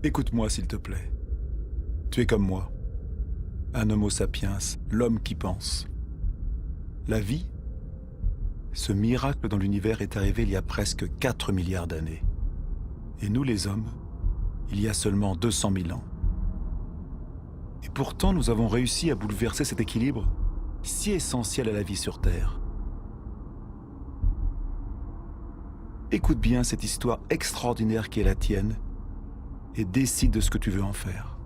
Écoute-moi, s'il te plaît. Tu es comme moi. Un homo sapiens, l'homme qui pense. La vie, ce miracle dans l'univers est arrivé il y a presque 4 milliards d'années. Et nous, les hommes, il y a seulement 200 000 ans. Et pourtant, nous avons réussi à bouleverser cet équilibre si essentiel à la vie sur Terre. Écoute bien cette histoire extraordinaire qui est la tienne et décide de ce que tu veux en faire.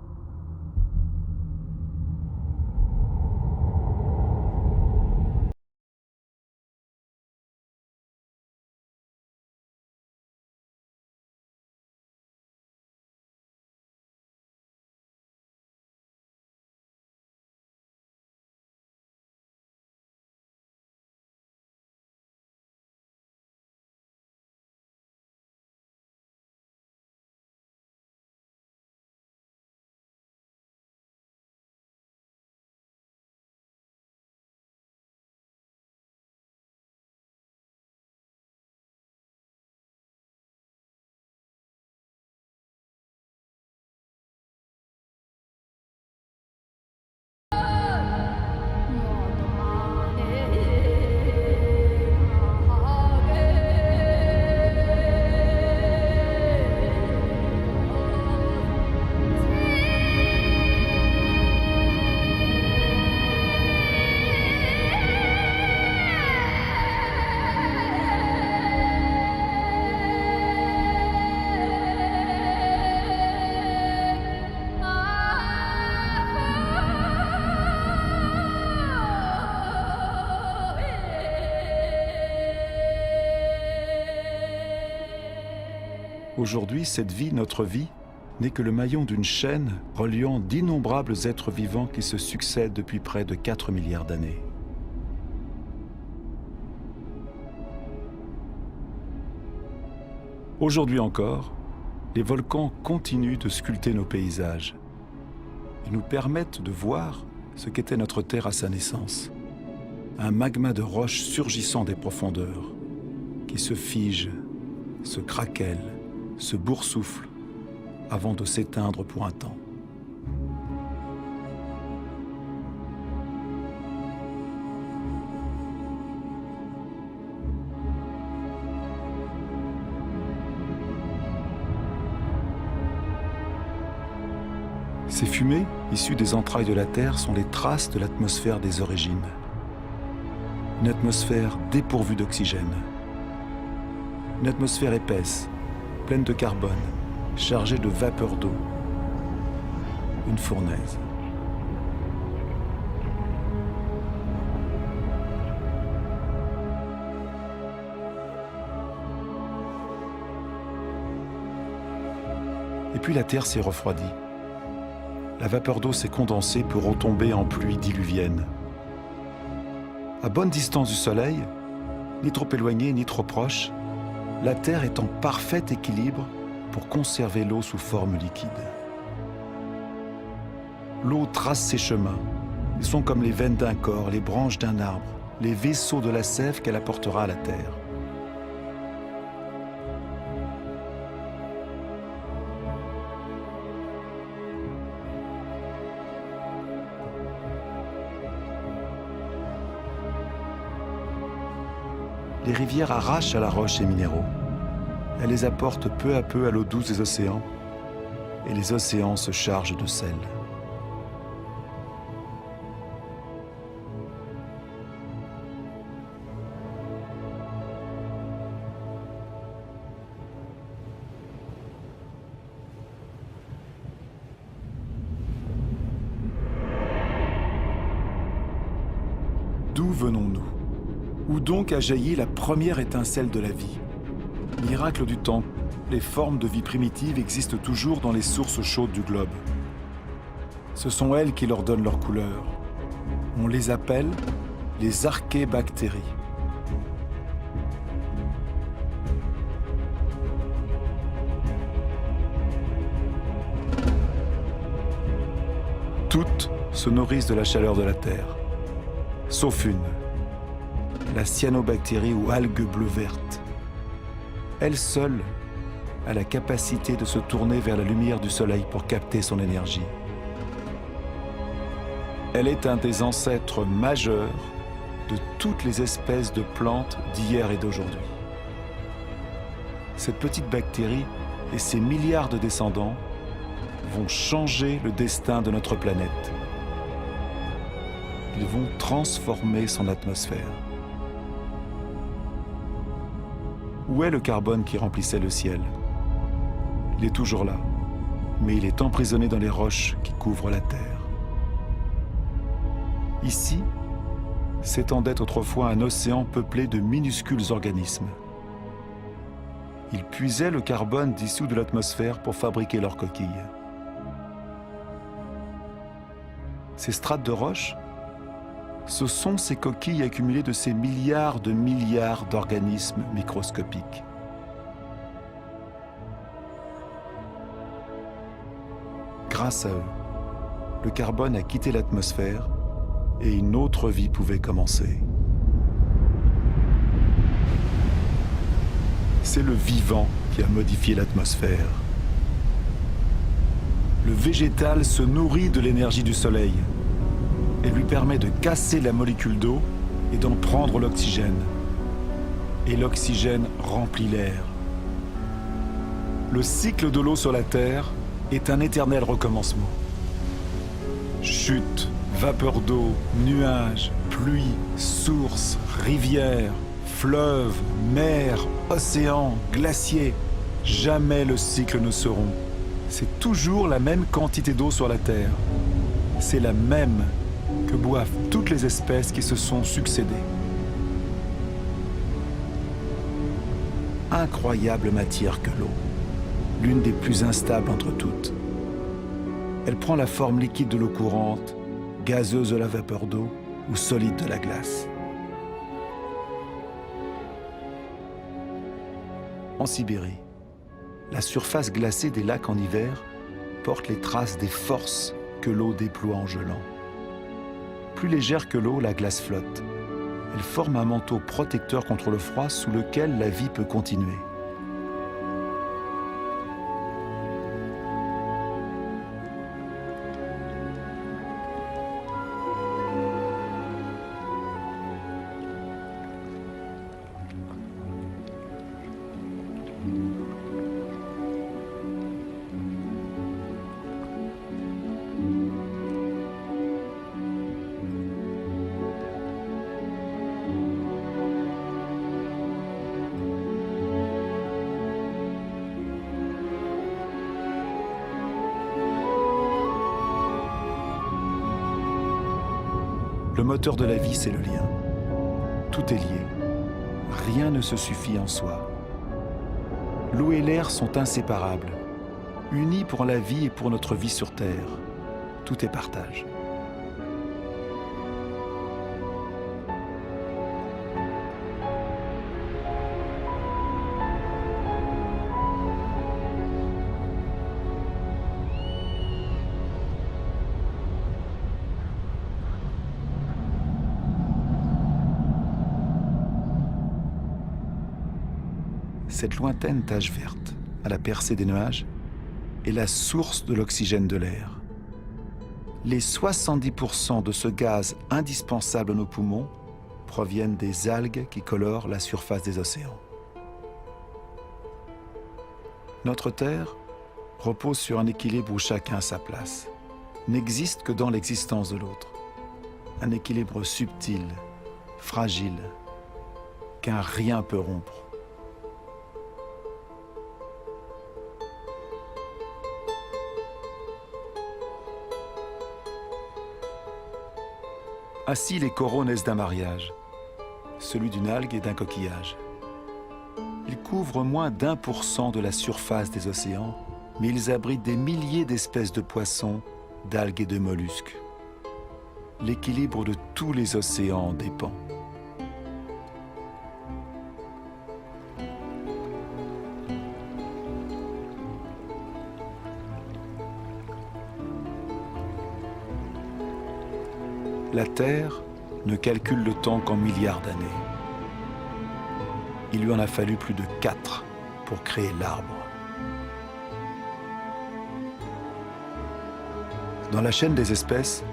Aujourd'hui, cette vie, notre vie, n'est que le maillon d'une chaîne reliant d'innombrables êtres vivants qui se succèdent depuis près de 4 milliards d'années. Aujourd'hui encore, les volcans continuent de sculpter nos paysages. Ils nous permettent de voir ce qu'était notre Terre à sa naissance. Un magma de roches surgissant des profondeurs, qui se fige, se craquelle, se boursoufle avant de s'éteindre pour un temps. Ces fumées, issues des entrailles de la Terre, sont les traces de l'atmosphère des origines. Une atmosphère dépourvue d'oxygène. Une atmosphère épaisse, pleine de carbone, chargée de vapeur d'eau. Une fournaise. Et puis la Terre s'est refroidie. La vapeur d'eau s'est condensée pour retomber en pluie diluvienne. À bonne distance du Soleil, ni trop éloignée ni trop proche, la Terre est en parfait équilibre pour conserver l'eau sous forme liquide. L'eau trace ses chemins. Ils sont comme les veines d'un corps, les branches d'un arbre, les vaisseaux de la sève qu'elle apportera à la Terre. Les rivières arrachent à la roche ces minéraux. Elles les apportent peu à peu à l'eau douce des océans, et les océans se chargent de sel. D'où venons-nous? Où donc a jailli la première étincelle de la vie? Miracle du temps, les formes de vie primitives existent toujours dans les sources chaudes du globe. Ce sont elles qui leur donnent leur couleur. On les appelle les archébactéries. Toutes se nourrissent de la chaleur de la Terre, sauf une, la cyanobactérie ou algue bleue verte. Elle seule a la capacité de se tourner vers la lumière du soleil pour capter son énergie. Elle est un des ancêtres majeurs de toutes les espèces de plantes d'hier et d'aujourd'hui. Cette petite bactérie et ses milliards de descendants vont changer le destin de notre planète. Ils vont transformer son atmosphère. Où est le carbone qui remplissait le ciel? Il est toujours là, mais il est emprisonné dans les roches qui couvrent la Terre. Ici, s'étendait autrefois un océan peuplé de minuscules organismes. Ils puisaient le carbone dissous de l'atmosphère pour fabriquer leurs coquilles. Ces strates de roches, ce sont ces coquilles accumulées de ces milliards d'organismes microscopiques. Grâce à eux, le carbone a quitté l'atmosphère et une autre vie pouvait commencer. C'est le vivant qui a modifié l'atmosphère. Le végétal se nourrit de l'énergie du soleil. Elle lui permet de casser la molécule d'eau et d'en prendre l'oxygène. Et l'oxygène remplit l'air. Le cycle de l'eau sur la Terre est un éternel recommencement. Chute, vapeur d'eau, nuages, pluie, sources, rivières, fleuves, mers, océans, glaciers. Jamais le cycle ne se rompt. C'est toujours la même quantité d'eau sur la Terre. C'est la même que boivent toutes les espèces qui se sont succédées. Incroyable matière que l'eau, l'une des plus instables entre toutes. Elle prend la forme liquide de l'eau courante, gazeuse de la vapeur d'eau ou solide de la glace. En Sibérie, la surface glacée des lacs en hiver porte les traces des forces que l'eau déploie en gelant. Plus légère que l'eau, la glace flotte. Elle forme un manteau protecteur contre le froid sous lequel la vie peut continuer. Le moteur de la vie, c'est le lien. Tout est lié. Rien ne se suffit en soi. L'eau et l'air sont inséparables, unis pour la vie et pour notre vie sur Terre. Tout est partage. Cette lointaine tache verte, à la percée des nuages, est la source de l'oxygène de l'air. Les 70% de ce gaz indispensable à nos poumons proviennent des algues qui colorent la surface des océans. Notre Terre repose sur un équilibre où chacun a sa place, n'existe que dans l'existence de l'autre. Un équilibre subtil, fragile, qu'un rien peut rompre. Ainsi, les coraux naissent d'un mariage, celui d'une algue et d'un coquillage. Ils couvrent moins d'1% de la surface des océans, mais ils abritent des milliers d'espèces de poissons, d'algues et de mollusques. L'équilibre de tous les océans en dépend. La Terre ne calcule le temps qu'en milliards d'années. Il lui en a fallu plus de 4 pour créer l'arbre. Dans la chaîne des espèces,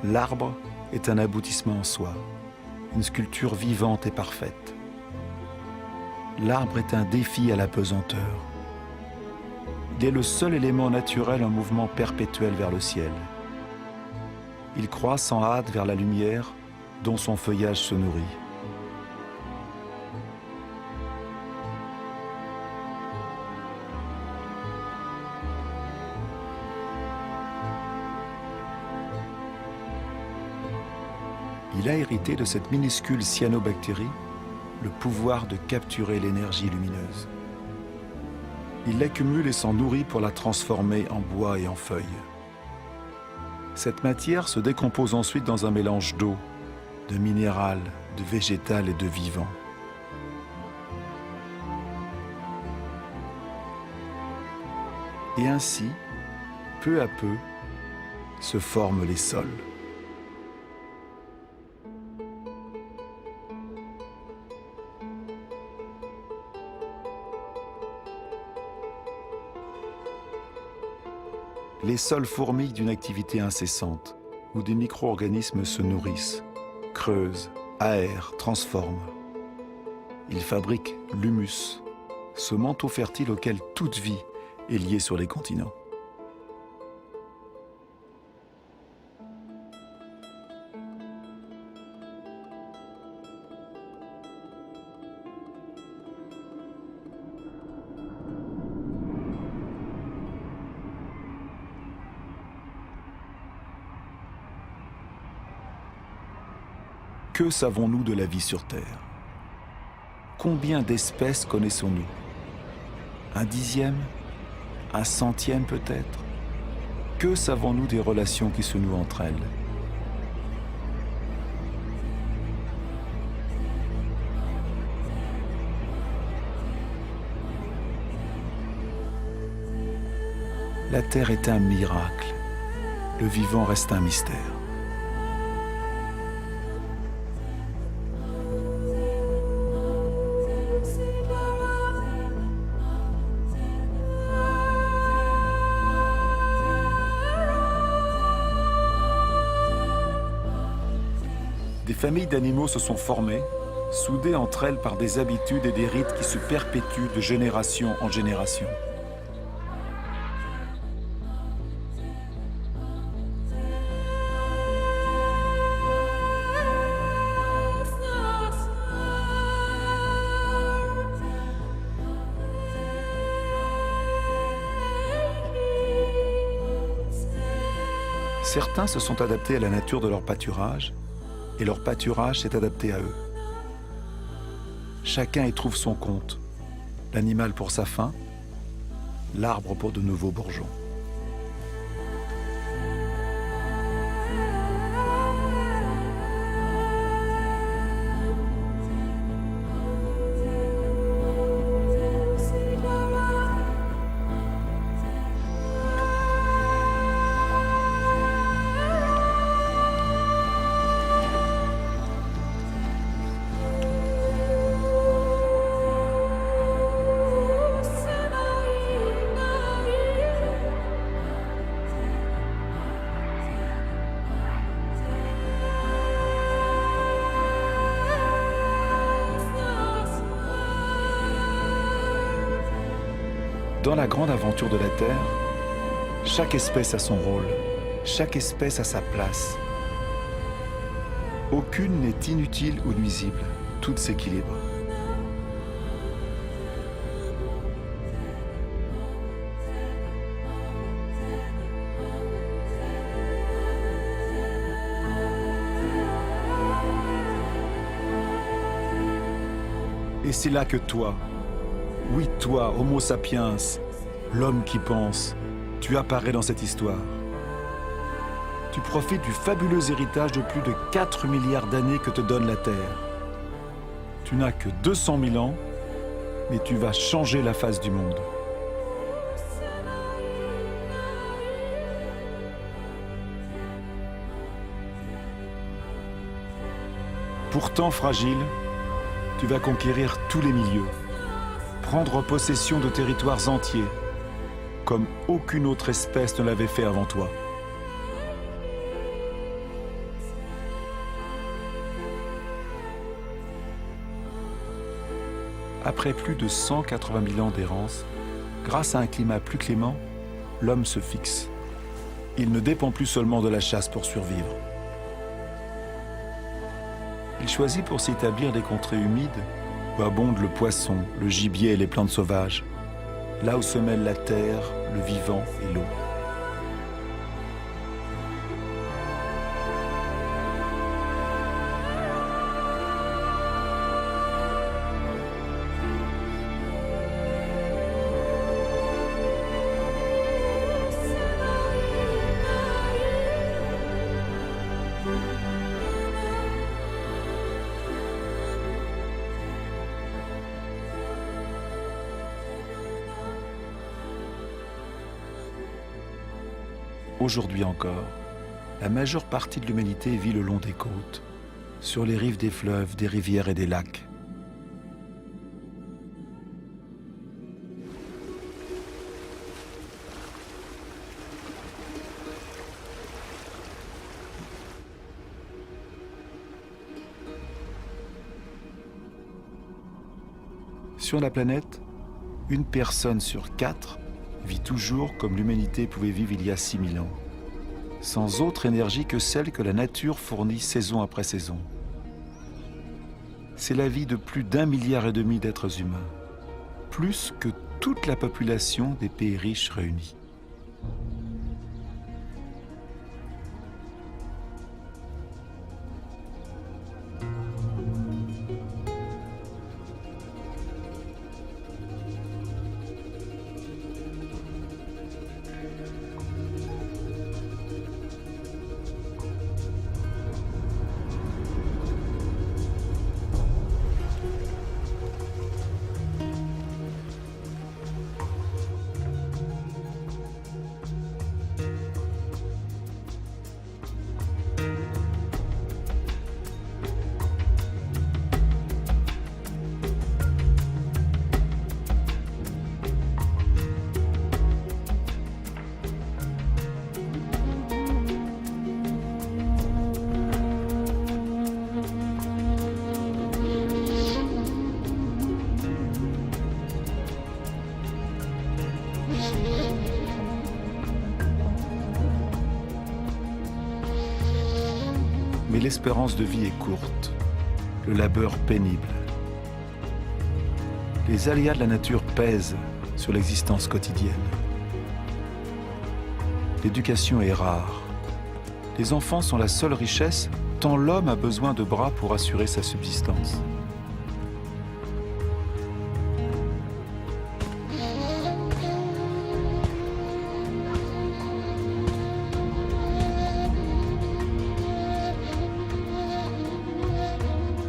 l'arbre est un aboutissement en soi, une sculpture vivante et parfaite. L'arbre est un défi à la pesanteur. Il est le seul élément naturel en mouvement perpétuel vers le ciel. Il croît sans hâte vers la lumière dont son feuillage se nourrit. Il a hérité de cette minuscule cyanobactérie le pouvoir de capturer l'énergie lumineuse. Il l'accumule et s'en nourrit pour la transformer en bois et en feuilles. Cette matière se décompose ensuite dans un mélange d'eau, de minéral, de végétal et de vivant. Et ainsi, peu à peu, se forment les sols. Les sols fourmillent d'une activité incessante, où des micro-organismes se nourrissent, creusent, aèrent, transforment. Ils fabriquent l'humus, ce manteau fertile auquel toute vie est liée sur les continents. Que savons-nous de la vie sur Terre? Combien d'espèces connaissons-nous? Un dixième? Un centième peut-être? Que savons-nous des relations qui se nouent entre elles? La Terre est un miracle. Le vivant reste un mystère. Des familles d'animaux se sont formées, soudées entre elles par des habitudes et des rites qui se perpétuent de génération en génération. Certains se sont adaptés à la nature de leur pâturage, et leur pâturage s'est adapté à eux. Chacun y trouve son compte, l'animal pour sa faim, l'arbre pour de nouveaux bourgeons. Dans la grande aventure de la Terre, chaque espèce a son rôle, chaque espèce a sa place. Aucune n'est inutile ou nuisible, toutes s'équilibrent. Et c'est là que toi, oui toi, Homo sapiens, l'homme qui pense, tu apparais dans cette histoire. Tu profites du fabuleux héritage de plus de 4 milliards d'années que te donne la Terre. Tu n'as que 200 000 ans, mais tu vas changer la face du monde. Pourtant fragile, tu vas conquérir tous les milieux, prendre possession de territoires entiers, comme aucune autre espèce ne l'avait fait avant toi. Après plus de 180 000 ans d'errance, grâce à un climat plus clément, l'homme se fixe. Il ne dépend plus seulement de la chasse pour survivre. Il choisit pour s'établir des contrées humides où abondent le poisson, le gibier et les plantes sauvages, là où se mêlent la terre, le vivant et l'eau. Aujourd'hui encore, la majeure partie de l'humanité vit le long des côtes, sur les rives des fleuves, des rivières et des lacs. Sur la planète, une personne sur 4 vit toujours comme l'humanité pouvait vivre il y a 6000 ans, sans autre énergie que celle que la nature fournit saison après saison. C'est la vie de plus d'1,5 milliard d'êtres humains, plus que toute la population des pays riches réunis. Mais l'espérance de vie est courte, le labeur pénible. Les aléas de la nature pèsent sur l'existence quotidienne. L'éducation est rare. Les enfants sont la seule richesse, tant l'homme a besoin de bras pour assurer sa subsistance.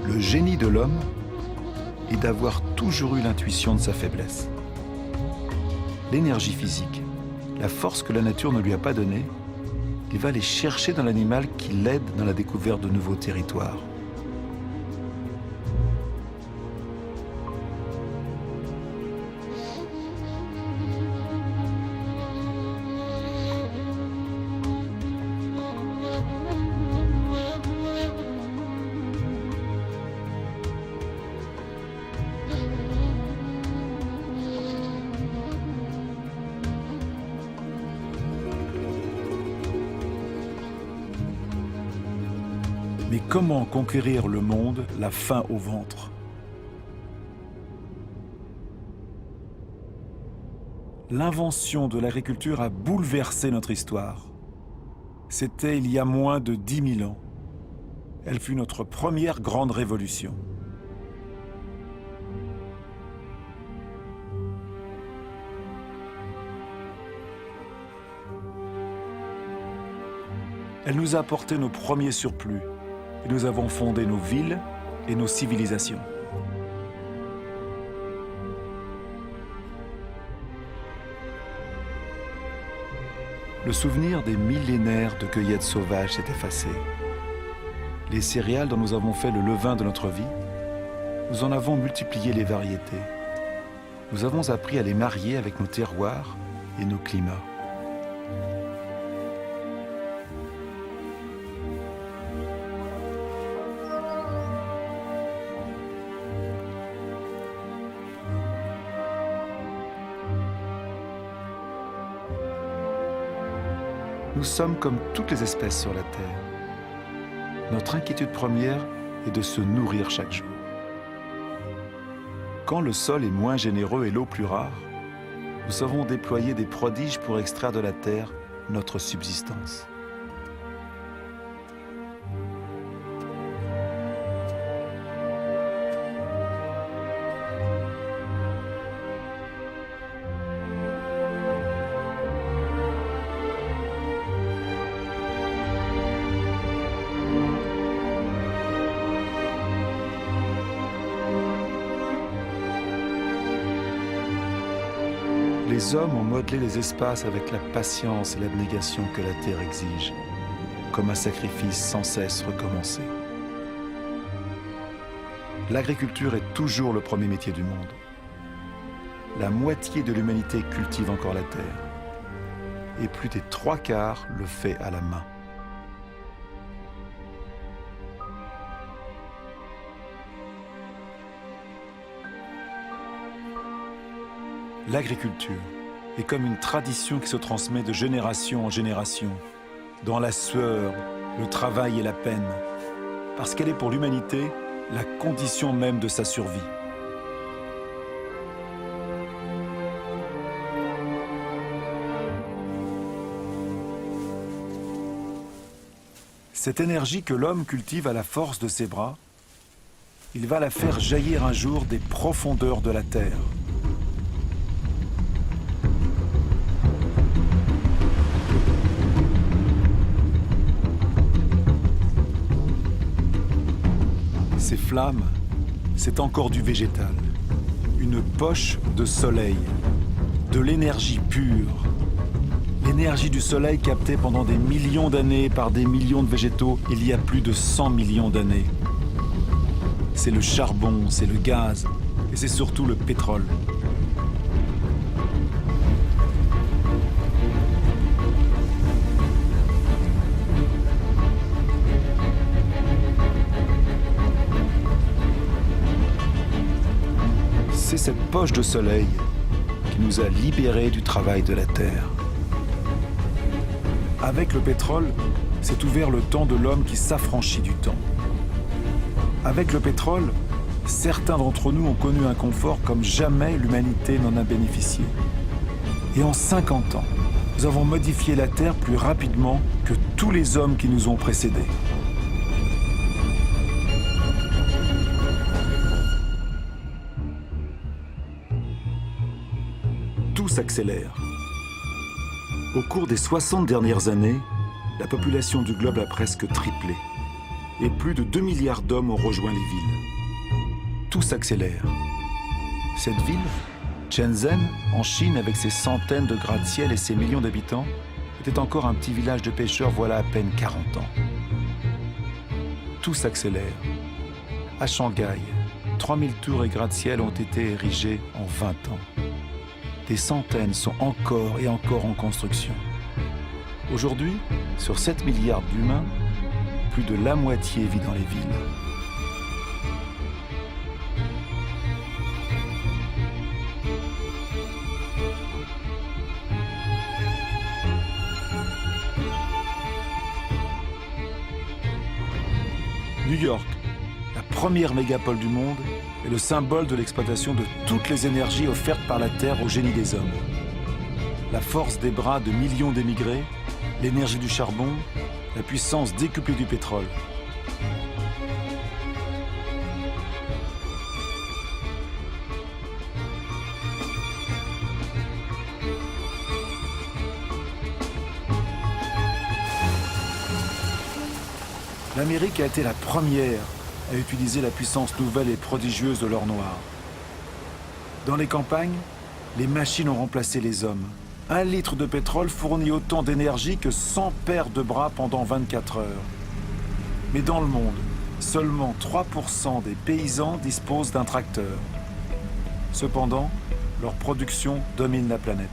Le génie de l'homme est d'avoir toujours eu l'intuition de sa faiblesse. L'énergie physique, la force que la nature ne lui a pas donnée, il va aller chercher dans l'animal qui l'aide dans la découverte de nouveaux territoires. Mais comment conquérir le monde, la faim au ventre? L'invention de l'agriculture a bouleversé notre histoire. C'était il y a moins de 10 000 ans. Elle fut notre première grande révolution. Elle nous a apporté nos premiers surplus. Et nous avons fondé nos villes et nos civilisations. Le souvenir des millénaires de cueillettes sauvages s'est effacé. Les céréales dont nous avons fait le levain de notre vie, nous en avons multiplié les variétés. Nous avons appris à les marier avec nos terroirs et nos climats. Nous sommes comme toutes les espèces sur la Terre. Notre inquiétude première est de se nourrir chaque jour. Quand le sol est moins généreux et l'eau plus rare, nous savons déployer des prodiges pour extraire de la terre notre subsistance. Les hommes ont modelé les espaces avec la patience et l'abnégation que la terre exige, comme un sacrifice sans cesse recommencé. L'agriculture est toujours le premier métier du monde. La moitié de l'humanité cultive encore la terre, et plus des 3/4 le fait à la main. L'agriculture est comme une tradition qui se transmet de génération en génération, dans la sueur, le travail et la peine, parce qu'elle est pour l'humanité la condition même de sa survie. Cette énergie que l'homme cultive à la force de ses bras, il va la faire jaillir un jour des profondeurs de la terre. Ces flammes, c'est encore du végétal, une poche de soleil, de l'énergie pure. L'énergie du soleil captée pendant des millions d'années par des millions de végétaux il y a plus de 100 millions d'années. C'est le charbon, c'est le gaz et c'est surtout le pétrole. C'est cette poche de soleil qui nous a libérés du travail de la terre. Avec le pétrole, s'est ouvert le temps de l'homme qui s'affranchit du temps. Avec le pétrole, certains d'entre nous ont connu un confort comme jamais l'humanité n'en a bénéficié. Et en 50 ans, nous avons modifié la Terre plus rapidement que tous les hommes qui nous ont précédés. Tout s'accélère. Au cours des 60 dernières années, la population du globe a presque triplé et plus de 2 milliards d'hommes ont rejoint les villes. Tout s'accélère. Cette ville, Shenzhen, en Chine, avec ses centaines de gratte-ciel et ses millions d'habitants, était encore un petit village de pêcheurs voilà à peine 40 ans. Tout s'accélère. À Shanghai, 3000 tours et gratte-ciel ont été érigés en 20 ans. Des centaines sont encore et encore en construction. Aujourd'hui, sur 7 milliards d'humains, plus de la moitié vit dans les villes. New York, la première mégapole du monde, est le symbole de l'exploitation de toutes les énergies offertes par la Terre au génie des hommes. La force des bras de millions d'émigrés, l'énergie du charbon, la puissance décuplée du pétrole. L'Amérique a été la première à utiliser la puissance nouvelle et prodigieuse de l'or noir. Dans les campagnes, les machines ont remplacé les hommes. 1 litre de pétrole fournit autant d'énergie que 100 paires de bras pendant 24 heures. Mais dans le monde, seulement 3% des paysans disposent d'un tracteur. Cependant, leur production domine la planète.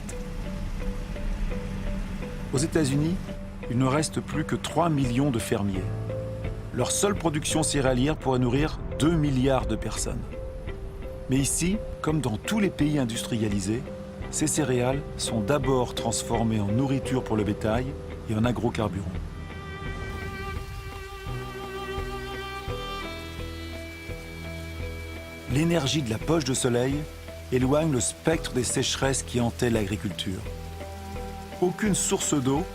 Aux États-Unis, il ne reste plus que 3 millions de fermiers. Leur seule production céréalière pourrait nourrir 2 milliards de personnes. Mais ici, comme dans tous les pays industrialisés, ces céréales sont d'abord transformées en nourriture pour le bétail et en agrocarburants. L'énergie de la poche de soleil éloigne le spectre des sécheresses qui hantaient l'agriculture. Aucune source d'eau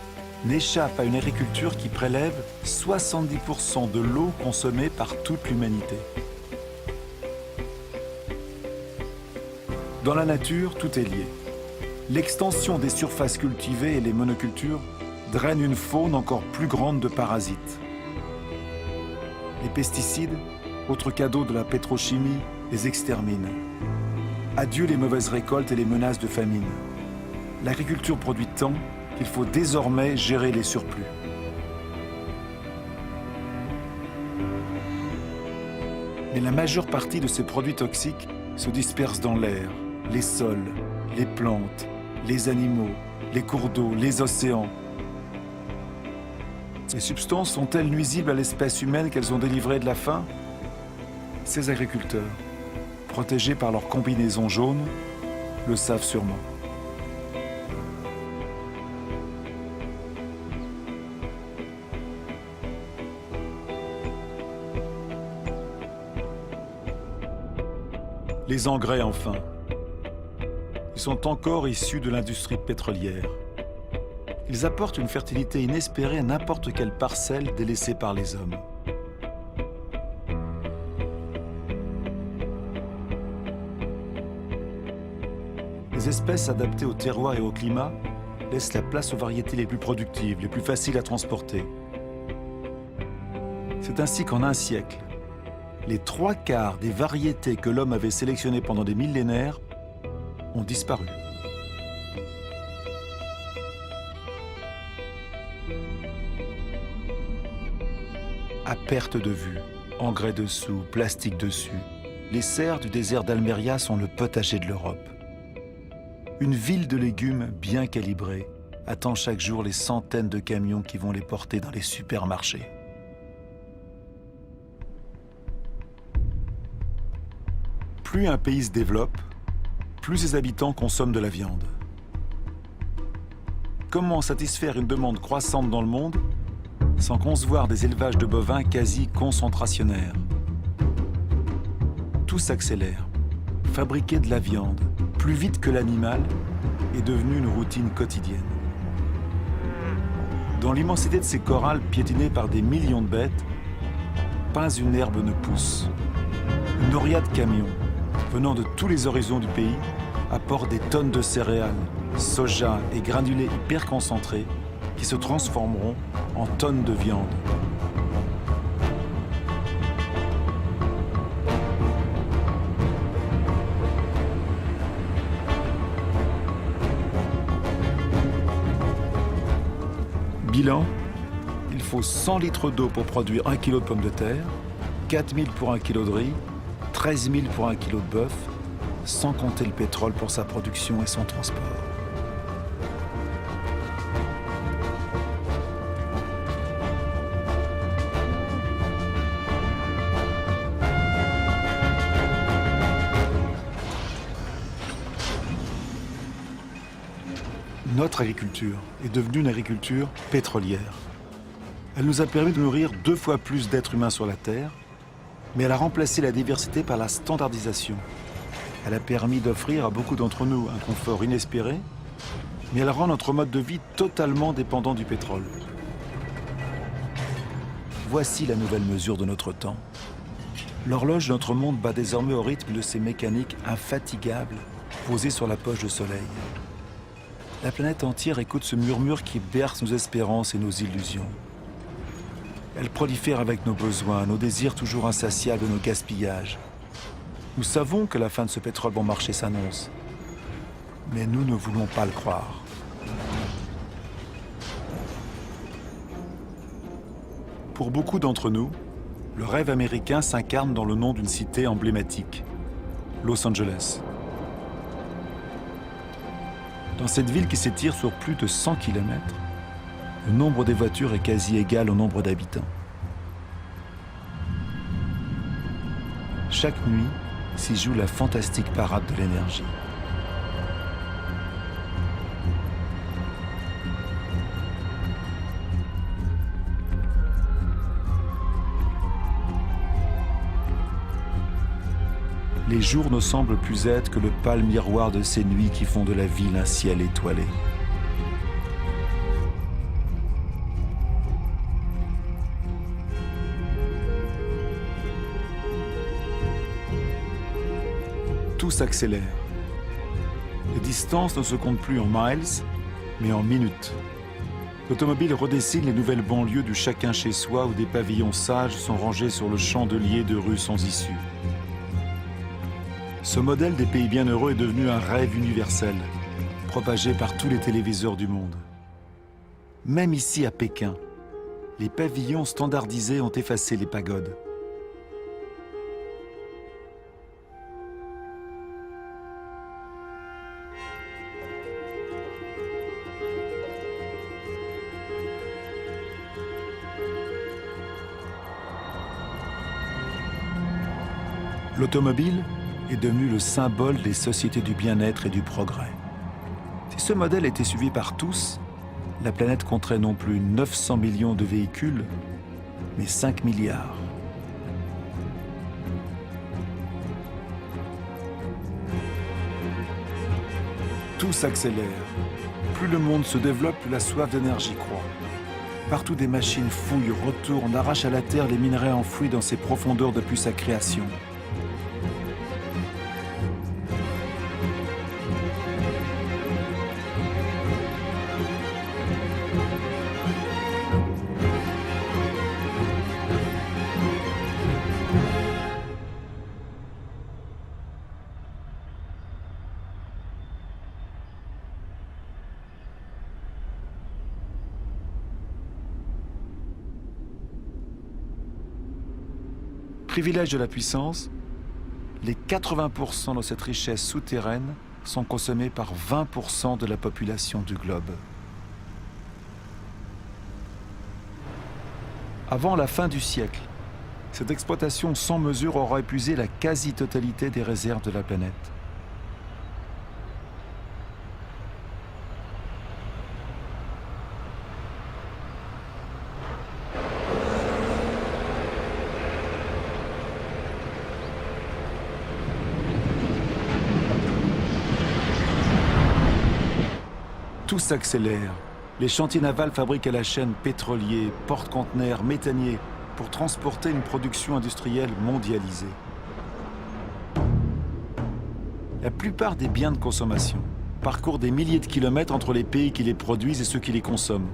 n'échappe à une agriculture qui prélève 70% de l'eau consommée par toute l'humanité. Dans la nature, tout est lié. L'extension des surfaces cultivées et les monocultures drainent une faune encore plus grande de parasites. Les pesticides, autre cadeau de la pétrochimie, les exterminent. Adieu les mauvaises récoltes et les menaces de famine. L'agriculture produit tant qu'il faut désormais gérer les surplus. Mais la majeure partie de ces produits toxiques se disperse dans l'air, les sols, les plantes, les animaux, les cours d'eau, les océans. Ces substances sont-elles nuisibles à l'espèce humaine qu'elles ont délivrée de la faim? Ces agriculteurs, protégés par leur combinaison jaune, le savent sûrement. Les engrais, enfin. Ils sont encore issus de l'industrie pétrolière. Ils apportent une fertilité inespérée à n'importe quelle parcelle délaissée par les hommes. Les espèces adaptées au terroir et au climat laissent la place aux variétés les plus productives, les plus faciles à transporter. C'est ainsi qu'en un siècle, les 3/4 des variétés que l'homme avait sélectionnées pendant des millénaires ont disparu. À perte de vue, engrais dessous, plastique dessus, les serres du désert d'Almeria sont le potager de l'Europe. Une ville de légumes bien calibrée attend chaque jour les centaines de camions qui vont les porter dans les supermarchés. Plus un pays se développe, plus ses habitants consomment de la viande. Comment satisfaire une demande croissante dans le monde sans concevoir des élevages de bovins quasi concentrationnaires? Tout s'accélère. Fabriquer de la viande plus vite que l'animal est devenu une routine quotidienne. Dans l'immensité de ces corrals piétinés par des millions de bêtes, pas une herbe ne pousse. Une noria de camions venant de tous les horizons du pays apportent des tonnes de céréales, soja et granulés hyper concentrés qui se transformeront en tonnes de viande. Bilan, il faut 100 litres d'eau pour produire 1 kg de pommes de terre, 4 000 pour 1 kg de riz, 13 000 pour 1 kg de bœuf, sans compter le pétrole pour sa production et son transport. Notre agriculture est devenue une agriculture pétrolière. Elle nous a permis de nourrir 2 fois plus d'êtres humains sur la Terre, mais elle a remplacé la diversité par la standardisation. Elle a permis d'offrir à beaucoup d'entre nous un confort inespéré, mais elle rend notre mode de vie totalement dépendant du pétrole. Voici la nouvelle mesure de notre temps. L'horloge de notre monde bat désormais au rythme de ces mécaniques infatigables posées sur la poche de soleil. La planète entière écoute ce murmure qui berce nos espérances et nos illusions. Elle prolifère avec nos besoins, nos désirs toujours insatiables et nos gaspillages. Nous savons que la fin de ce pétrole bon marché s'annonce, mais nous ne voulons pas le croire. Pour beaucoup d'entre nous, le rêve américain s'incarne dans le nom d'une cité emblématique, Los Angeles. Dans cette ville qui s'étire sur plus de 100 km, le nombre des voitures est quasi égal au nombre d'habitants. Chaque nuit s'y joue la fantastique parade de l'énergie. les jours ne semblent plus être que le pâle miroir de ces nuits qui font de la ville un ciel étoilé. Tout s'accélère. Les distances ne se comptent plus en miles, mais en minutes. L'automobile redessine les nouvelles banlieues du chacun chez soi où des pavillons sages sont rangés sur le chandelier de rues sans issue. Ce modèle des pays bienheureux est devenu un rêve universel, propagé par tous les téléviseurs du monde. Même ici à Pékin, les pavillons standardisés ont effacé les pagodes. L'automobile est devenu le symbole des sociétés du bien-être et du progrès. Si ce modèle était suivi par tous, la planète compterait non plus 900 millions de véhicules, mais 5 milliards. Tout s'accélère. Plus le monde se développe, plus la soif d'énergie croît. Partout des machines fouillent, retournent, arrachent à la terre les minerais enfouis dans ses profondeurs depuis sa création. Privilège de la puissance, les 80% de cette richesse souterraine sont consommés par 20% de la population du globe. Avant la fin du siècle, cette exploitation sans mesure aura épuisé la quasi-totalité des réserves de la planète. Tout s'accélère. Les chantiers navals fabriquent à la chaîne pétroliers, porte-conteneurs, méthaniers pour transporter une production industrielle mondialisée. La plupart des biens de consommation parcourent des milliers de kilomètres entre les pays qui les produisent et ceux qui les consomment.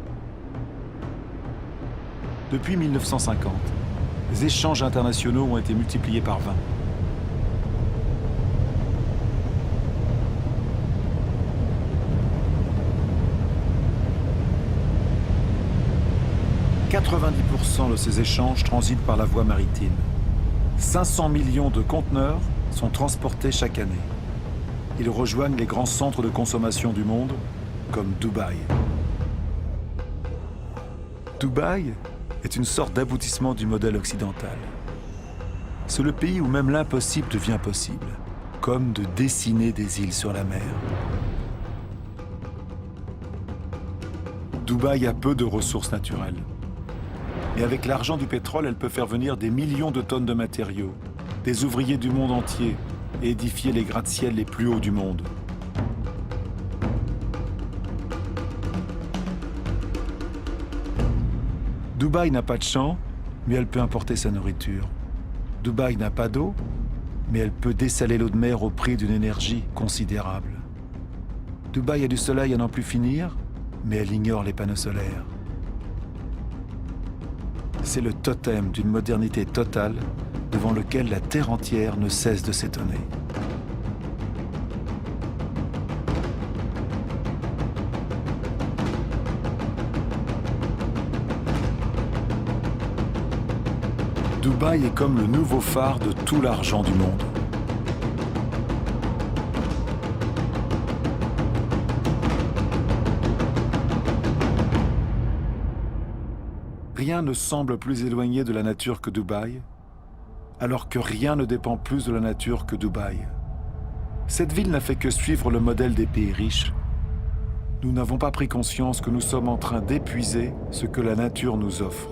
Depuis 1950, les échanges internationaux ont été multipliés par 20. « 90% de ces échanges transitent par la voie maritime. 500 millions de conteneurs sont transportés chaque année. Ils rejoignent les grands centres de consommation du monde, comme Dubaï. Dubaï est une sorte d'aboutissement du modèle occidental. C'est le pays où même l'impossible devient possible, comme de dessiner des îles sur la mer. Dubaï a peu de ressources naturelles. Mais avec l'argent du pétrole, elle peut faire venir des millions de tonnes de matériaux, des ouvriers du monde entier et édifier les gratte-ciels les plus hauts du monde. Dubaï n'a pas de champs, mais elle peut importer sa nourriture. Dubaï n'a pas d'eau, mais elle peut dessaler l'eau de mer au prix d'une énergie considérable. Dubaï a du soleil à n'en plus finir, mais elle ignore les panneaux solaires. C'est le totem d'une modernité totale devant lequel la terre entière ne cesse de s'étonner. Dubaï est comme le nouveau phare de tout l'argent du monde. Rien ne semble plus éloigné de la nature que Dubaï, alors que rien ne dépend plus de la nature que Dubaï. Cette ville n'a fait que suivre le modèle des pays riches. Nous n'avons pas pris conscience que nous sommes en train d'épuiser ce que la nature nous offre.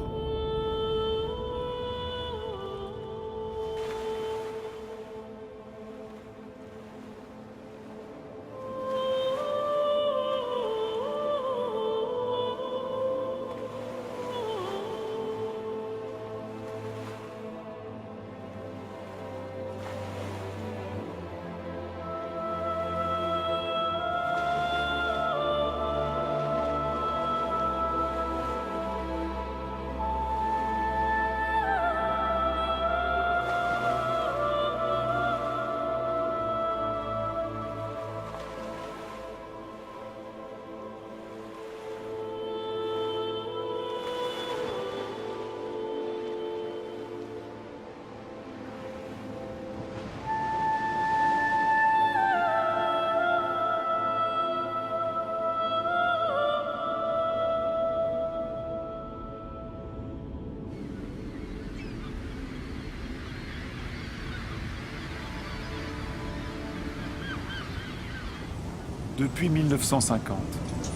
Depuis 1950,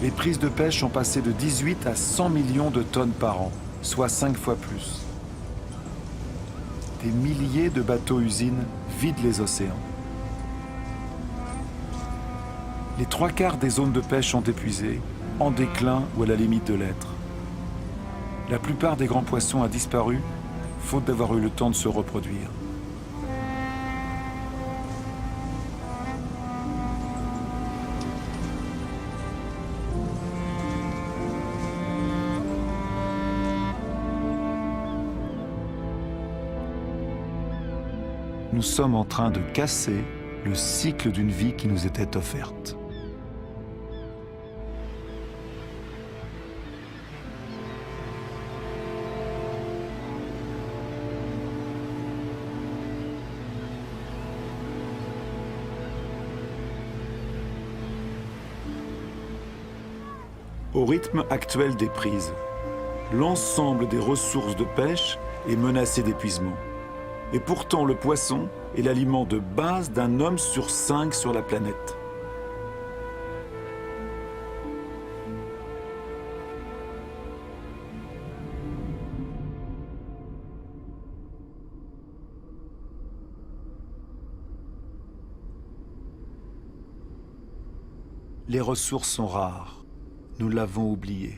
les prises de pêche ont passé de 18 à 100 millions de tonnes par an, soit 5 fois plus. Des milliers de bateaux-usines vident les océans. Les 3/4 des zones de pêche sont épuisées, en déclin ou à la limite de l'être. La plupart des grands poissons a disparu, faute d'avoir eu le temps de se reproduire. Nous sommes en train de casser le cycle d'une vie qui nous était offerte. Au rythme actuel des prises, l'ensemble des ressources de pêche est menacé d'épuisement. Et pourtant, le poisson est l'aliment de base d'un homme sur 5 sur la planète. Les ressources sont rares. Nous l'avons oublié.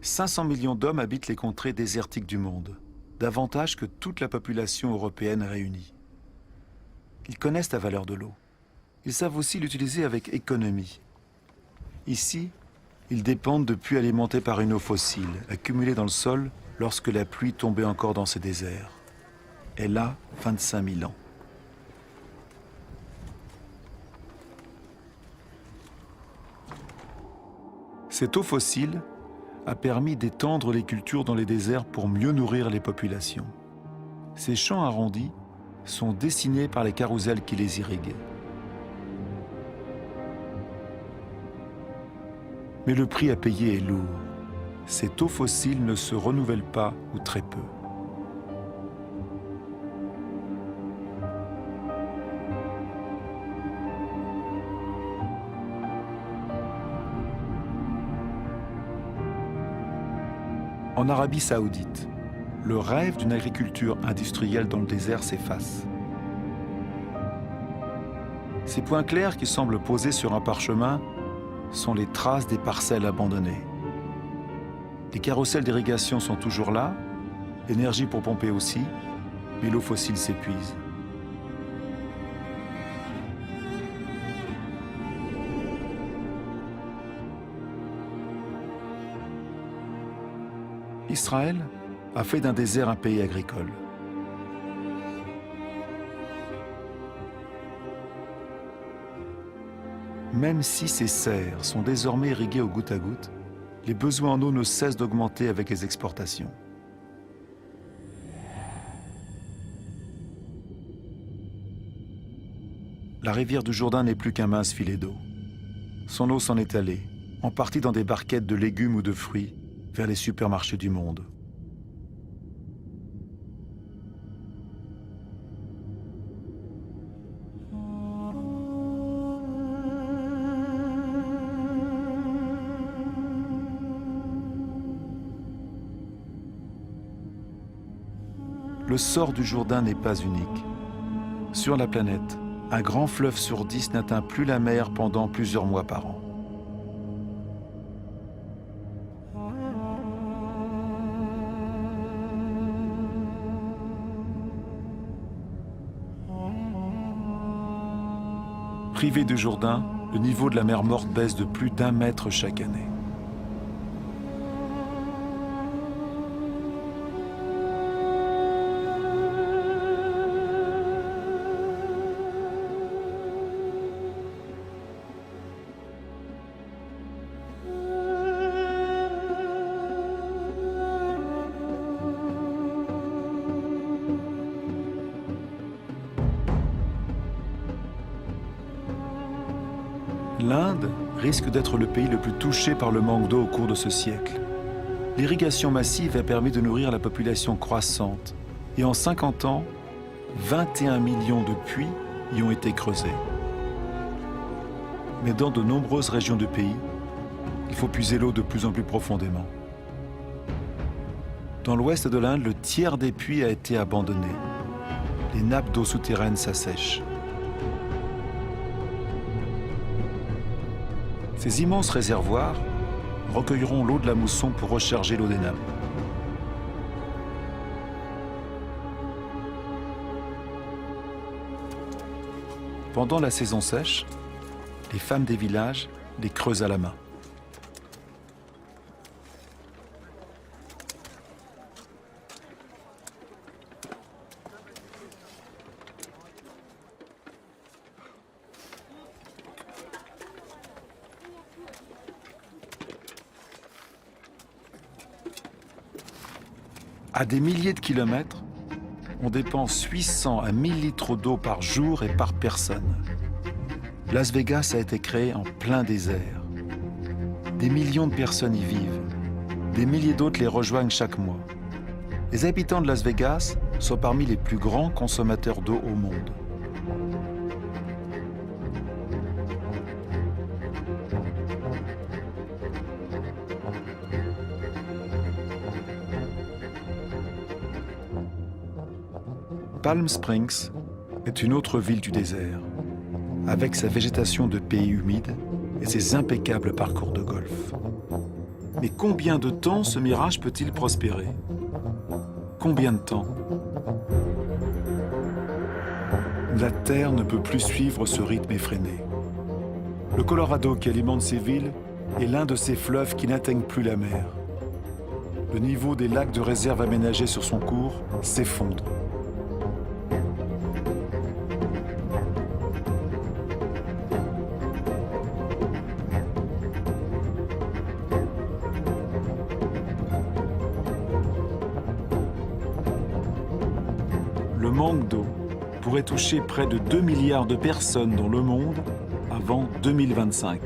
500 millions d'hommes habitent les contrées désertiques du monde, davantage que toute la population européenne réunie. Ils connaissent la valeur de l'eau. Ils savent aussi l'utiliser avec économie. Ici, ils dépendent de puits alimentés par une eau fossile, accumulée dans le sol lorsque la pluie tombait encore dans ces déserts. Elle a 25 000 ans. Cette eau fossile a permis d'étendre les cultures dans les déserts pour mieux nourrir les populations. Ces champs arrondis sont dessinés par les carrousels qui les irriguent. Mais le prix à payer est lourd. Cette eau fossile ne se renouvelle pas ou très peu. En Arabie Saoudite, le rêve d'une agriculture industrielle dans le désert s'efface. Ces points clairs qui semblent posés sur un parchemin sont les traces des parcelles abandonnées. Les carrousels d'irrigation sont toujours là, l'énergie pour pomper aussi, mais l'eau fossile s'épuise. Israël a fait d'un désert un pays agricole. Même si ces serres sont désormais irriguées au goutte à goutte, les besoins en eau ne cessent d'augmenter avec les exportations. La rivière du Jourdain n'est plus qu'un mince filet d'eau. Son eau s'en est allée, en partie dans des barquettes de légumes ou de fruits, vers les supermarchés du monde. Le sort du Jourdain n'est pas unique. Sur la planète, un grand fleuve sur 10 n'atteint plus la mer pendant plusieurs mois par an. Privé du Jourdain, le niveau de la mer Morte baisse de plus d'1 mètre chaque année. L'Inde risque d'être le pays le plus touché par le manque d'eau au cours de ce siècle. L'irrigation massive a permis de nourrir la population croissante et en 50 ans, 21 millions de puits y ont été creusés. Mais dans de nombreuses régions du pays, il faut puiser l'eau de plus en plus profondément. Dans l'ouest de l'Inde, le tiers des puits a été abandonné. Les nappes d'eau souterraines s'assèchent. Ces immenses réservoirs recueilleront l'eau de la mousson pour recharger l'eau des nappes. Pendant la saison sèche, les femmes des villages les creusent à la main. À des milliers de kilomètres, on dépense 800 à 1000 litres d'eau par jour et par personne. Las Vegas a été créé en plein désert. Des millions de personnes y vivent. Des milliers d'autres les rejoignent chaque mois. Les habitants de Las Vegas sont parmi les plus grands consommateurs d'eau au monde. Palm Springs est une autre ville du désert, avec sa végétation de pays humide et ses impeccables parcours de golf. Mais combien de temps ce mirage peut-il prospérer? Combien de temps? La Terre ne peut plus suivre ce rythme effréné. Le Colorado qui alimente ces villes est l'un de ces fleuves qui n'atteignent plus la mer. Le niveau des lacs de réserve aménagés sur son cours s'effondre. Le manque d'eau pourrait toucher près de 2 milliards de personnes dans le monde avant 2025.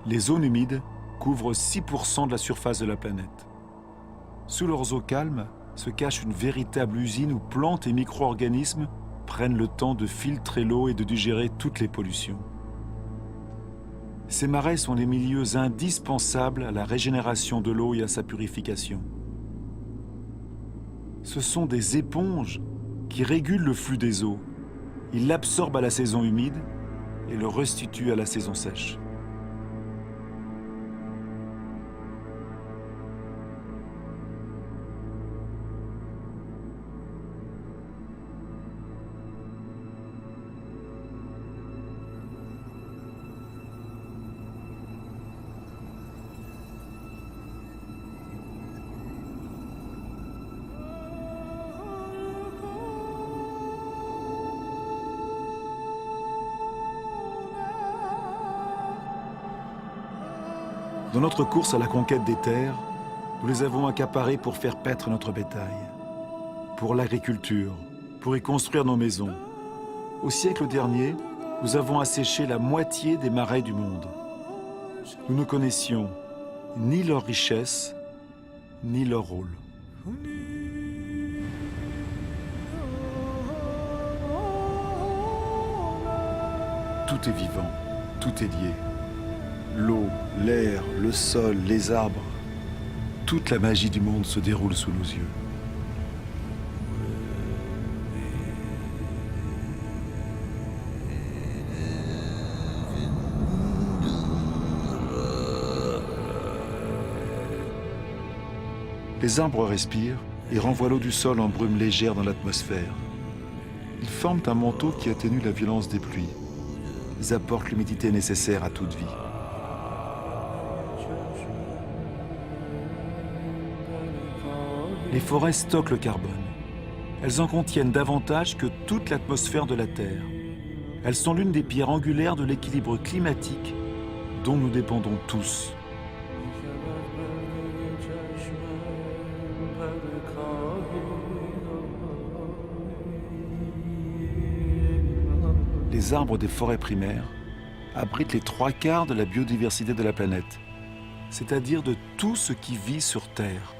Les zones humides couvrent 6% de la surface de la planète. Sous leurs eaux calmes se cache une véritable usine où plantes et micro-organismes prennent le temps de filtrer l'eau et de digérer toutes les pollutions. Ces marais sont les milieux indispensables à la régénération de l'eau et à sa purification. Ce sont des éponges qui régulent le flux des eaux. Ils l'absorbent à la saison humide et le restituent à la saison sèche. Dans notre course à la conquête des terres, nous les avons accaparées pour faire paître notre bétail, pour l'agriculture, pour y construire nos maisons. Au siècle dernier, nous avons asséché la moitié des marais du monde. Nous ne connaissions ni leur richesse, ni leur rôle. Tout est vivant, tout est lié. L'eau, l'air, le sol, les arbres, toute la magie du monde se déroule sous nos yeux. Les arbres respirent et renvoient l'eau du sol en brume légère dans l'atmosphère. Ils forment un manteau qui atténue la violence des pluies. Ils apportent l'humidité nécessaire à toute vie. Les forêts stockent le carbone. Elles en contiennent davantage que toute l'atmosphère de la Terre. Elles sont l'une des pierres angulaires de l'équilibre climatique dont nous dépendons tous. les arbres des forêts primaires abritent les 3/4 de la biodiversité de la planète, c'est-à-dire de tout ce qui vit sur Terre.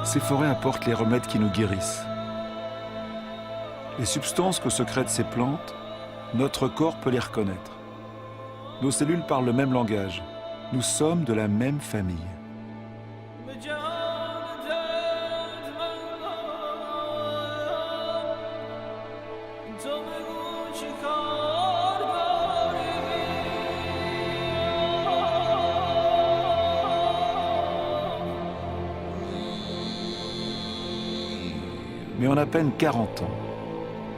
Ces forêts apportent les remèdes qui nous guérissent. Les substances que secrètent ces plantes, notre corps peut les reconnaître. Nos cellules parlent le même langage. Nous sommes de la même famille. Mais en à peine 40 ans,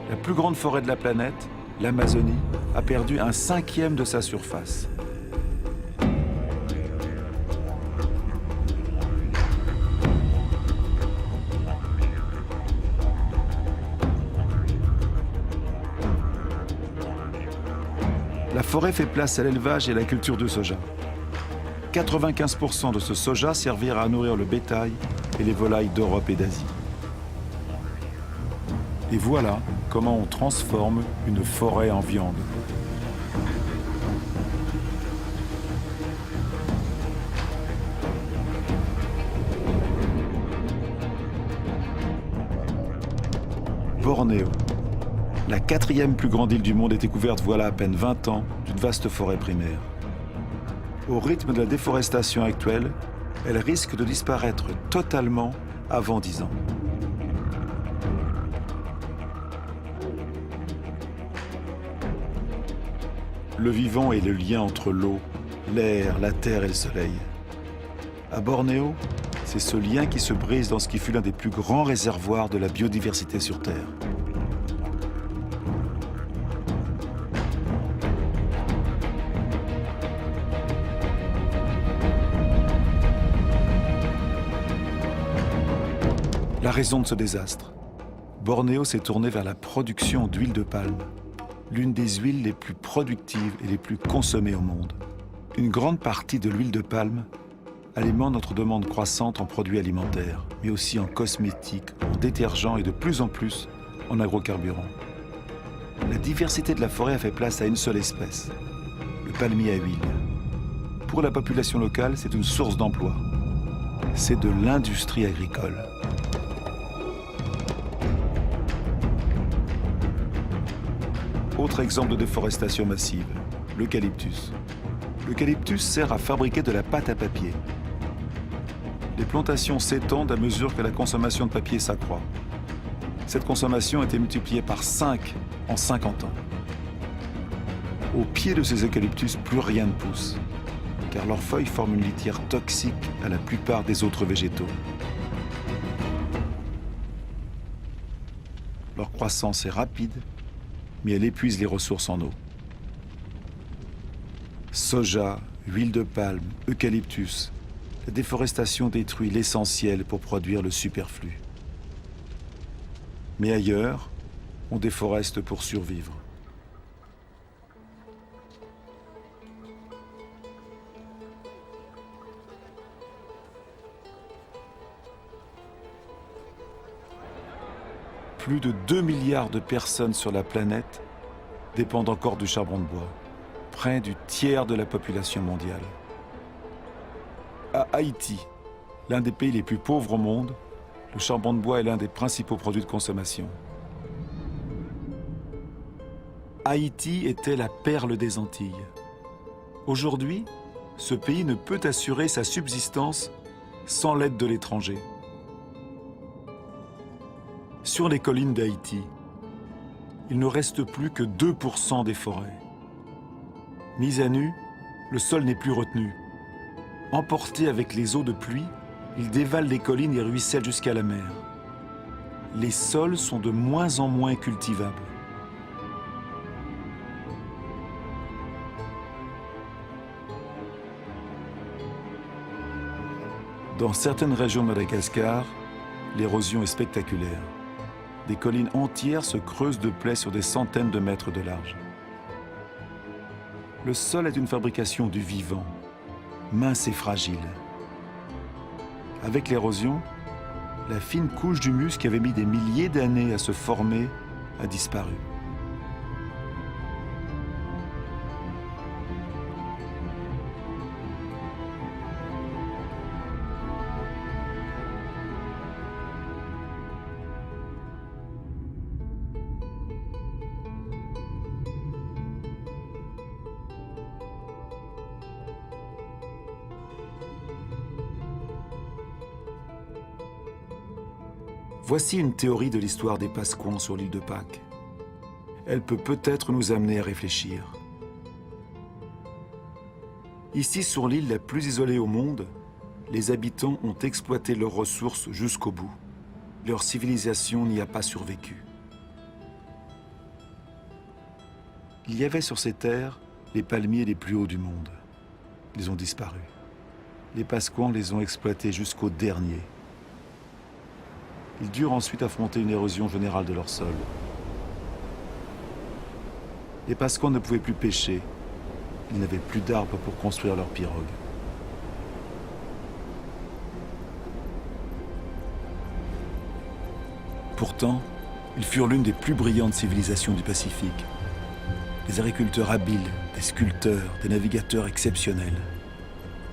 la plus grande forêt de la planète, l'Amazonie, a perdu 1/5 de sa surface. La forêt fait place à l'élevage et à la culture de soja. 95% de ce soja servira à nourrir le bétail et les volailles d'Europe et d'Asie. Et voilà comment on transforme une forêt en viande. Bornéo, la 4e plus grande île du monde, est découverte voilà à peine 20 ans d'une vaste forêt primaire. Au rythme de la déforestation actuelle, elle risque de disparaître totalement avant 10 ans. Le vivant est le lien entre l'eau, l'air, la terre et le soleil. À Bornéo, c'est ce lien qui se brise dans ce qui fut l'un des plus grands réservoirs de la biodiversité sur Terre. La raison de ce désastre. Bornéo s'est tourné vers la production d'huile de palme, l'une des huiles les plus productives et les plus consommées au monde. Une grande partie de l'huile de palme alimente notre demande croissante en produits alimentaires, mais aussi en cosmétiques, en détergents et de plus en plus en agrocarburants. La diversité de la forêt a fait place à une seule espèce, le palmier à huile. Pour la population locale, c'est une source d'emploi. C'est de l'industrie agricole. Autre exemple de déforestation massive, l'eucalyptus. L'eucalyptus sert à fabriquer de la pâte à papier. Les plantations s'étendent à mesure que la consommation de papier s'accroît. Cette consommation a été multipliée par 5 en 50 ans. Au pied de ces eucalyptus, plus rien ne pousse, car leurs feuilles forment une litière toxique à la plupart des autres végétaux. Leur croissance est rapide, mais elle épuise les ressources en eau. Soja, huile de palme, eucalyptus, la déforestation détruit l'essentiel pour produire le superflu. Mais ailleurs, on déforeste pour survivre. Plus de 2 milliards de personnes sur la planète dépendent encore du charbon de bois, près du tiers de la population mondiale. À Haïti, l'un des pays les plus pauvres au monde, le charbon de bois est l'un des principaux produits de consommation. Haïti était la perle des Antilles. Aujourd'hui, ce pays ne peut assurer sa subsistance sans l'aide de l'étranger. Sur les collines d'Haïti, il ne reste plus que 2% des forêts. Mis à nu, le sol n'est plus retenu. Emporté avec les eaux de pluie, il dévale les collines et ruisselle jusqu'à la mer. Les sols sont de moins en moins cultivables. Dans certaines régions de Madagascar, l'érosion est spectaculaire. Des collines entières se creusent de plaies sur des centaines de mètres de large. Le sol est une fabrication du vivant, mince et fragile. Avec l'érosion, la fine couche d'humus qui avait mis des milliers d'années à se former a disparu. Voici une théorie de l'histoire des Pasquans sur l'île de Pâques. Elle peut peut-être nous amener à réfléchir. Ici, sur l'île la plus isolée au monde, les habitants ont exploité leurs ressources jusqu'au bout. Leur civilisation n'y a pas survécu. Il y avait sur ces terres les palmiers les plus hauts du monde. Ils ont disparu. Les Pasquans les ont exploités jusqu'au dernier. Ils durent ensuite affronter une érosion générale de leur sol. Les Pasquans ne pouvaient plus pêcher. Ils n'avaient plus d'arbres pour construire leurs pirogues. Pourtant, ils furent l'une des plus brillantes civilisations du Pacifique. Des agriculteurs habiles, des sculpteurs, des navigateurs exceptionnels.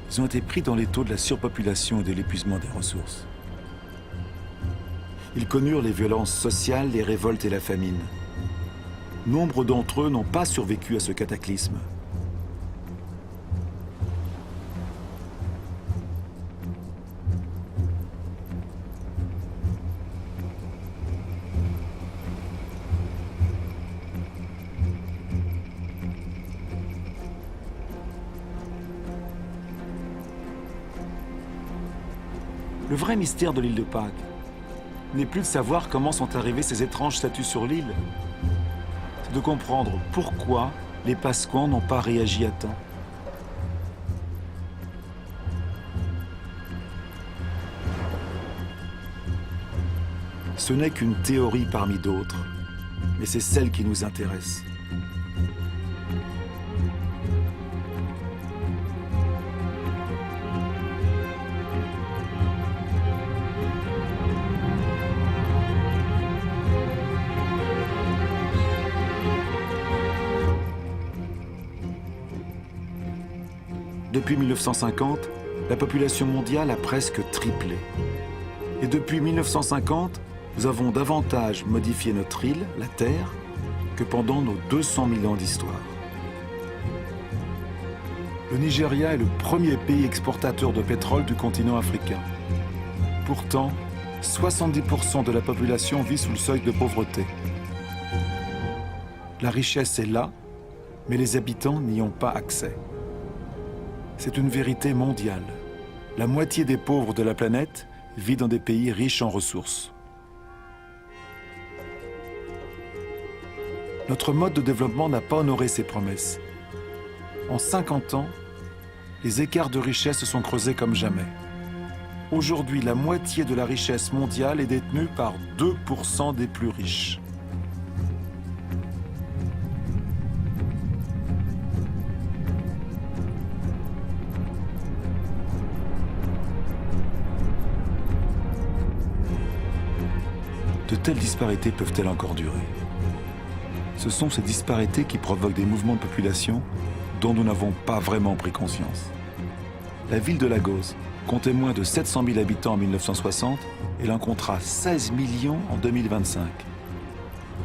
Ils ont été pris dans l'étau de la surpopulation et de l'épuisement des ressources. Ils connurent les violences sociales, les révoltes et la famine. Nombre d'entre eux n'ont pas survécu à ce cataclysme. Le vrai mystère de l'île de Pâques n'est plus de savoir comment sont arrivées ces étranges statues sur l'île. C'est de comprendre pourquoi les Pasquans n'ont pas réagi à temps. Ce n'est qu'une théorie parmi d'autres, mais c'est celle qui nous intéresse. Depuis 1950, la population mondiale a presque triplé. Et depuis 1950, nous avons davantage modifié notre île, la Terre, que pendant nos 200 000 ans d'histoire. Le Nigeria est le premier pays exportateur de pétrole du continent africain. Pourtant, 70% de la population vit sous le seuil de pauvreté. La richesse est là, mais les habitants n'y ont pas accès. C'est une vérité mondiale. La moitié des pauvres de la planète vit dans des pays riches en ressources. Notre mode de développement n'a pas honoré ses promesses. En 50 ans, les écarts de richesse se sont creusés comme jamais. Aujourd'hui, la moitié de la richesse mondiale est détenue par 2% des plus riches. De telles disparités peuvent-elles encore durer? Ce sont ces disparités qui provoquent des mouvements de population dont nous n'avons pas vraiment pris conscience. La ville de Lagos comptait moins de 700 000 habitants en 1960 et en comptera 16 millions en 2025.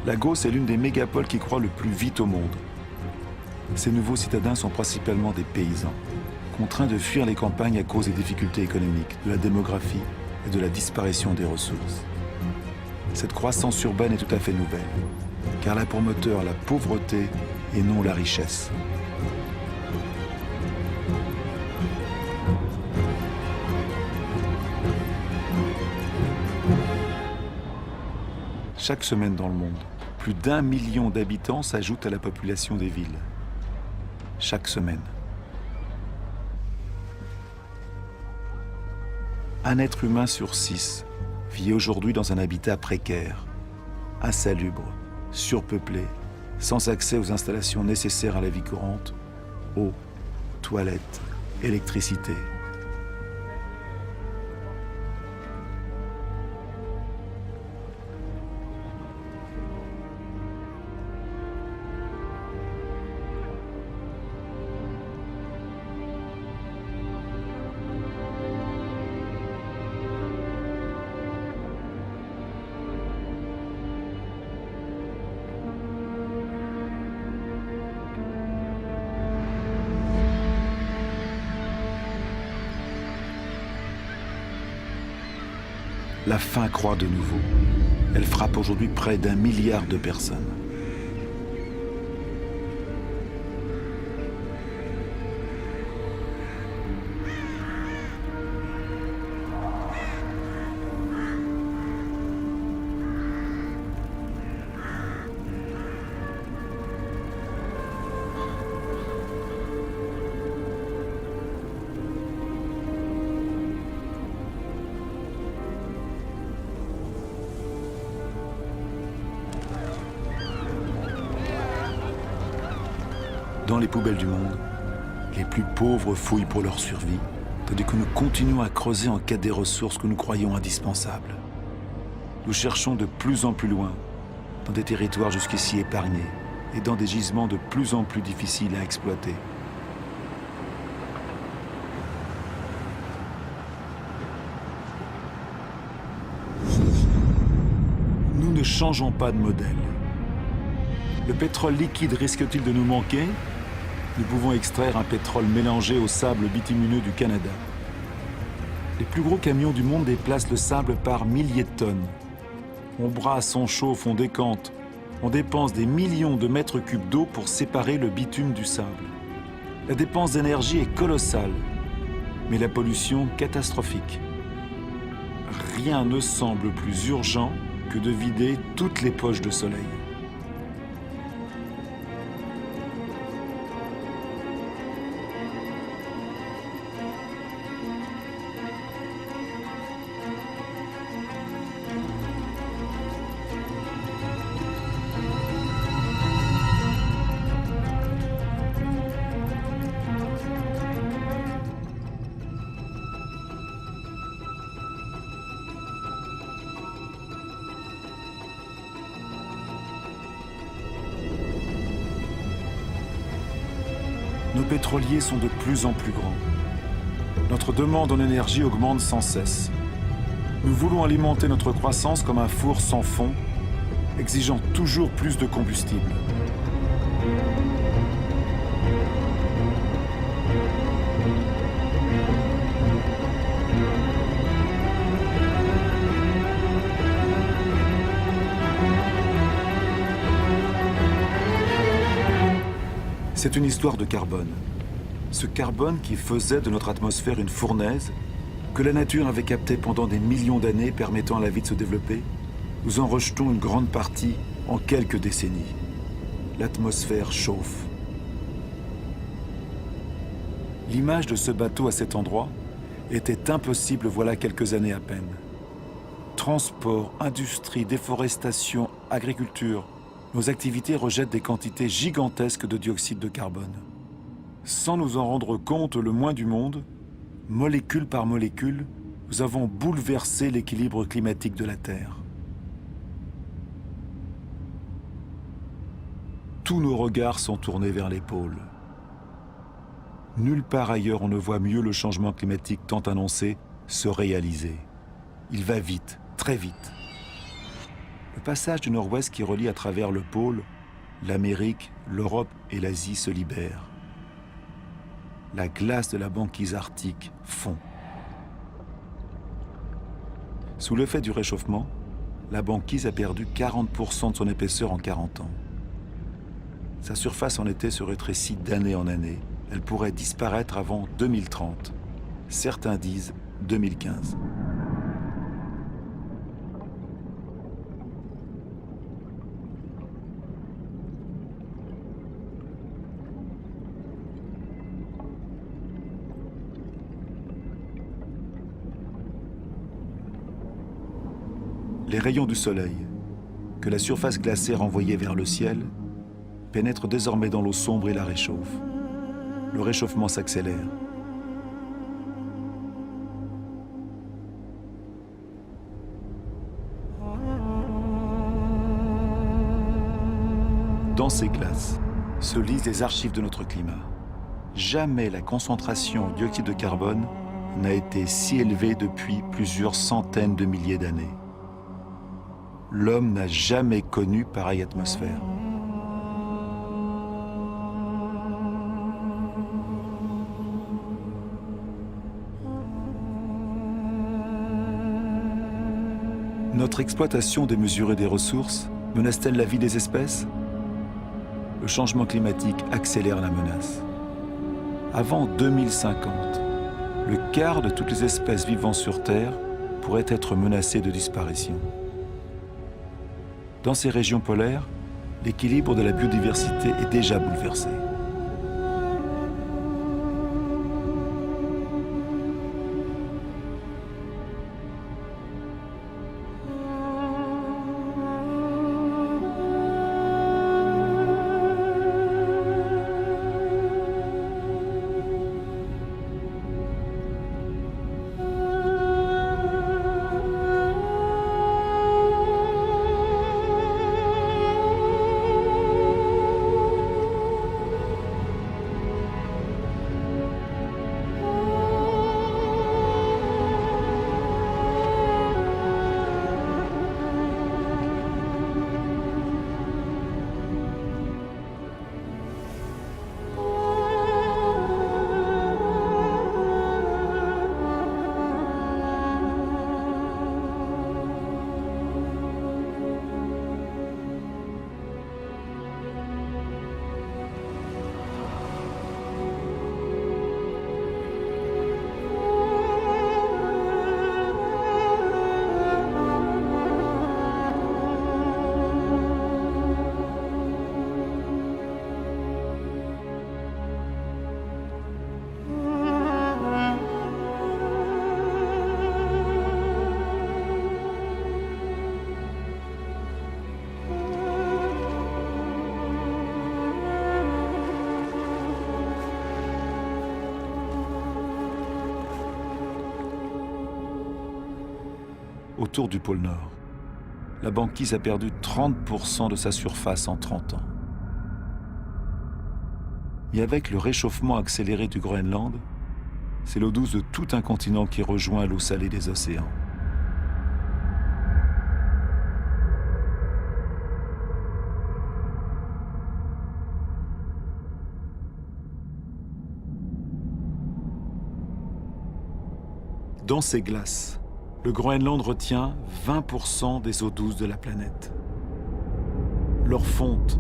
Lagos est l'une des mégapoles qui croît le plus vite au monde. Ces nouveaux citadins sont principalement des paysans, contraints de fuir les campagnes à cause des difficultés économiques, de la démographie et de la disparition des ressources. Cette croissance urbaine est tout à fait nouvelle, car elle a pour moteur la pauvreté et non la richesse. Chaque semaine dans le monde, plus d'1 million d'habitants s'ajoutent à la population des villes. Chaque semaine. Un être humain sur 6 vit aujourd'hui dans un habitat précaire, insalubre, surpeuplé, sans accès aux installations nécessaires à la vie courante eau, toilettes, électricité. La faim croît de nouveau. Elle frappe aujourd'hui près d'1 milliard de personnes. Dans les poubelles du monde, les plus pauvres fouillent pour leur survie, tandis que nous continuons à creuser en quête des ressources que nous croyons indispensables. Nous cherchons de plus en plus loin, dans des territoires jusqu'ici épargnés et dans des gisements de plus en plus difficiles à exploiter. Nous ne changeons pas de modèle. Le pétrole liquide risque-t-il de nous manquer ? Nous pouvons extraire un pétrole mélangé au sable bitumineux du Canada. Les plus gros camions du monde déplacent le sable par milliers de tonnes. On brasse, on chauffe, on décante. On dépense des millions de mètres cubes d'eau pour séparer le bitume du sable. La dépense d'énergie est colossale, mais la pollution catastrophique. Rien ne semble plus urgent que de vider toutes les poches de soleil. Nos pétroliers sont de plus en plus grands. Notre demande en énergie augmente sans cesse. Nous voulons alimenter notre croissance comme un four sans fond, exigeant toujours plus de combustible. C'est une histoire de carbone. Ce carbone qui faisait de notre atmosphère une fournaise, que la nature avait capté pendant des millions d'années, permettant à la vie de se développer, nous en rejetons une grande partie en quelques décennies. L'atmosphère chauffe. L'image de ce bateau à cet endroit était impossible voilà quelques années à peine. Transport, industrie, déforestation, agriculture, nos activités rejettent des quantités gigantesques de dioxyde de carbone. Sans nous en rendre compte le moins du monde, molécule par molécule, nous avons bouleversé l'équilibre climatique de la Terre. Tous nos regards sont tournés vers les pôles. Nulle part ailleurs on ne voit mieux le changement climatique tant annoncé se réaliser. Il va vite, très vite. Le passage du nord-ouest qui relie à travers le pôle, l'Amérique, l'Europe et l'Asie se libère. La glace de la banquise arctique fond. Sous l'effet du réchauffement, la banquise a perdu 40% de son épaisseur en 40 ans. Sa surface en été se rétrécit d'année en année. Elle pourrait disparaître avant 2030. Certains disent 2015. Les rayons du soleil, que la surface glacée renvoyait vers le ciel, pénètrent désormais dans l'eau sombre et la réchauffent. le réchauffement s'accélère. Dans ces glaces se lisent les archives de notre climat. Jamais la concentration en dioxyde de carbone n'a été si élevée depuis plusieurs centaines de milliers d'années. L'homme n'a jamais connu pareille atmosphère. Notre exploitation démesurée des ressources menace-t-elle la vie des espèces? Le changement climatique accélère la menace. Avant 2050, le quart de toutes les espèces vivant sur Terre pourraient être menacées de disparition. Dans ces régions polaires, l'équilibre de la biodiversité est déjà bouleversé. Autour du pôle Nord, la banquise a perdu 30% de sa surface en 30 ans. Et avec le réchauffement accéléré du Groenland, c'est l'eau douce de tout un continent qui rejoint l'eau salée des océans. Dans ces glaces, le Groenland retient 20% des eaux douces de la planète. Leur fonte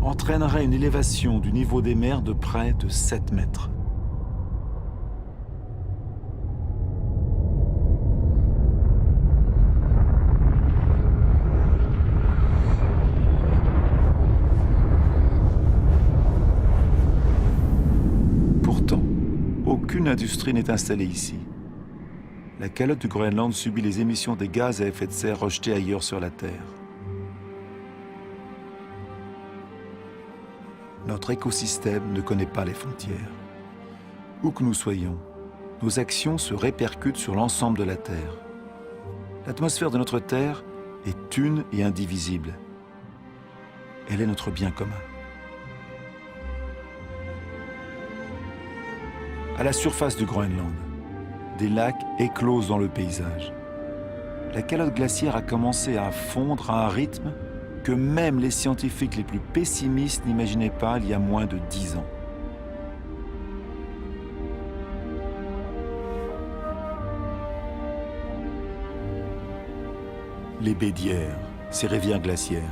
entraînerait une élévation du niveau des mers de près de 7 mètres. Pourtant, aucune industrie n'est installée ici. La calotte du Groenland subit les émissions des gaz à effet de serre rejetés ailleurs sur la Terre. Notre écosystème ne connaît pas les frontières. Où que nous soyons, nos actions se répercutent sur l'ensemble de la Terre. L'atmosphère de notre Terre est une et indivisible. Elle est notre bien commun. À la surface du Groenland, des lacs éclosent dans le paysage. La calotte glaciaire a commencé à fondre à un rythme que même les scientifiques les plus pessimistes n'imaginaient pas il y a moins de 10 ans. Les baies d'Yerre, ces rivières glaciaires,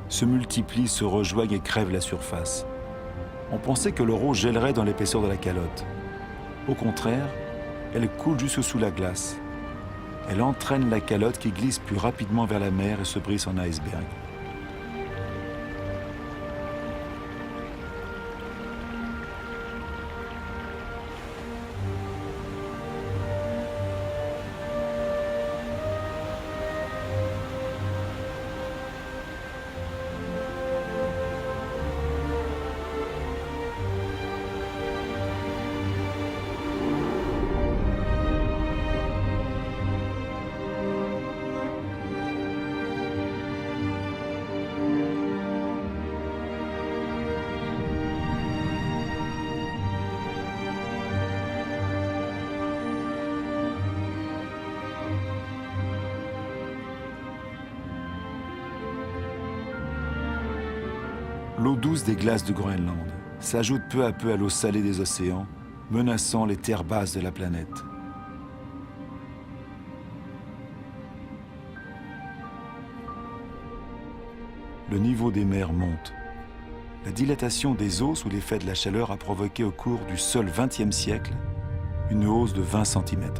se multiplient, se rejoignent et crèvent la surface. On pensait que l'eau gèlerait dans l'épaisseur de la calotte. Au contraire, elle coule jusque sous la glace. Elle entraîne la calotte qui glisse plus rapidement vers la mer et se brise en iceberg. L'eau douce des glaces de Groenland s'ajoute peu à peu à l'eau salée des océans, menaçant les terres basses de la planète. Le niveau des mers monte. La dilatation des eaux sous l'effet de la chaleur a provoqué au cours du seul XXe siècle une hausse de 20 cm.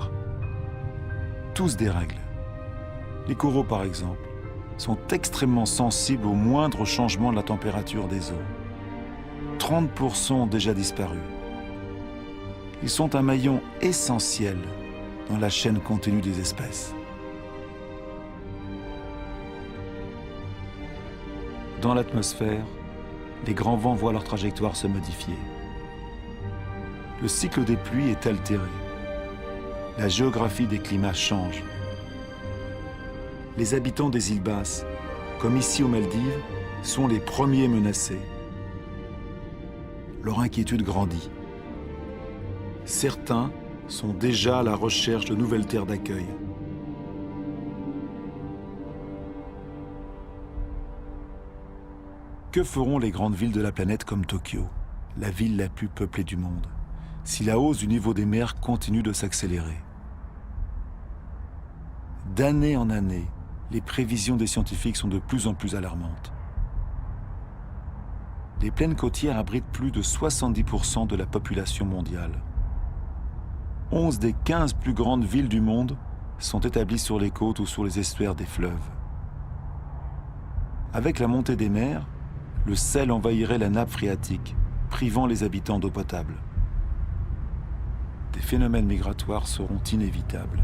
Tout se dérègle. Les coraux, par exemple, sont extrêmement sensibles au moindre changement de la température des eaux. 30% ont déjà disparu. Ils sont un maillon essentiel dans la chaîne continue des espèces. Dans l'atmosphère, les grands vents voient leur trajectoire se modifier. Le cycle des pluies est altéré. La géographie des climats change. Les habitants des îles basses, comme ici aux Maldives, sont les premiers menacés. Leur inquiétude grandit. Certains sont déjà à la recherche de nouvelles terres d'accueil. Que feront les grandes villes de la planète comme Tokyo, la ville la plus peuplée du monde, si la hausse du niveau des mers continue de s'accélérer? D'année en année, les prévisions des scientifiques sont de plus en plus alarmantes. Les plaines côtières abritent plus de 70% de la population mondiale. 11 des 15 plus grandes villes du monde sont établies sur les côtes ou sur les estuaires des fleuves. Avec la montée des mers, le sel envahirait la nappe phréatique, privant les habitants d'eau potable. Des phénomènes migratoires seront inévitables.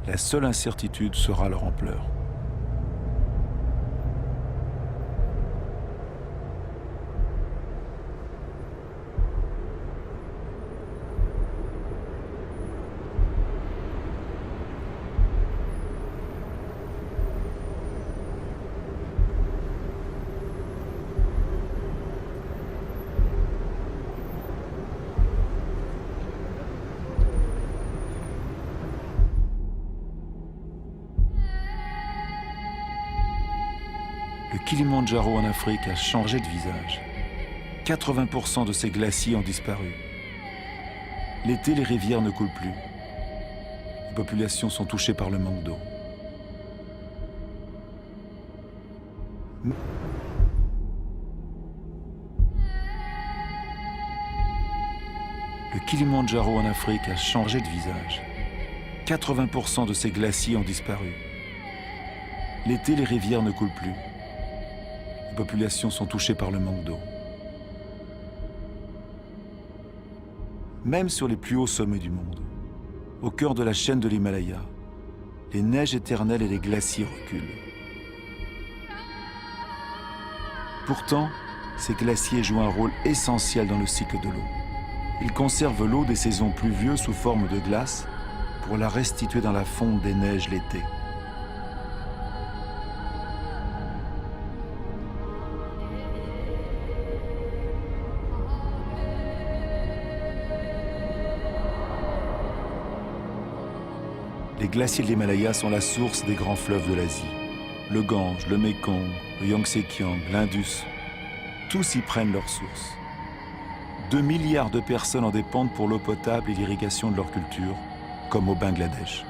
La seule incertitude sera leur ampleur. Le Kilimandjaro en Afrique a changé de visage. 80% de ses glaciers ont disparu. L'été, les rivières ne coulent plus. Les populations sont touchées par le manque d'eau. Le Kilimandjaro en Afrique a changé de visage. 80% de ses glaciers ont disparu. L'été, les rivières ne coulent plus. Les populations sont touchées par le manque d'eau. Même sur les plus hauts sommets du monde, au cœur de la chaîne de l'Himalaya, les neiges éternelles et les glaciers reculent. Pourtant, ces glaciers jouent un rôle essentiel dans le cycle de l'eau. Ils conservent l'eau des saisons pluvieuses sous forme de glace pour la restituer dans la fonte des neiges l'été. Les glaciers de l'Himalaya sont la source des grands fleuves de l'Asie. Le Gange, le Mékong, le Yangtze-Kiang, l'Indus, tous y prennent leur source. 2 milliards de personnes en dépendent pour l'eau potable et l'irrigation de leur culture, comme au Bangladesh.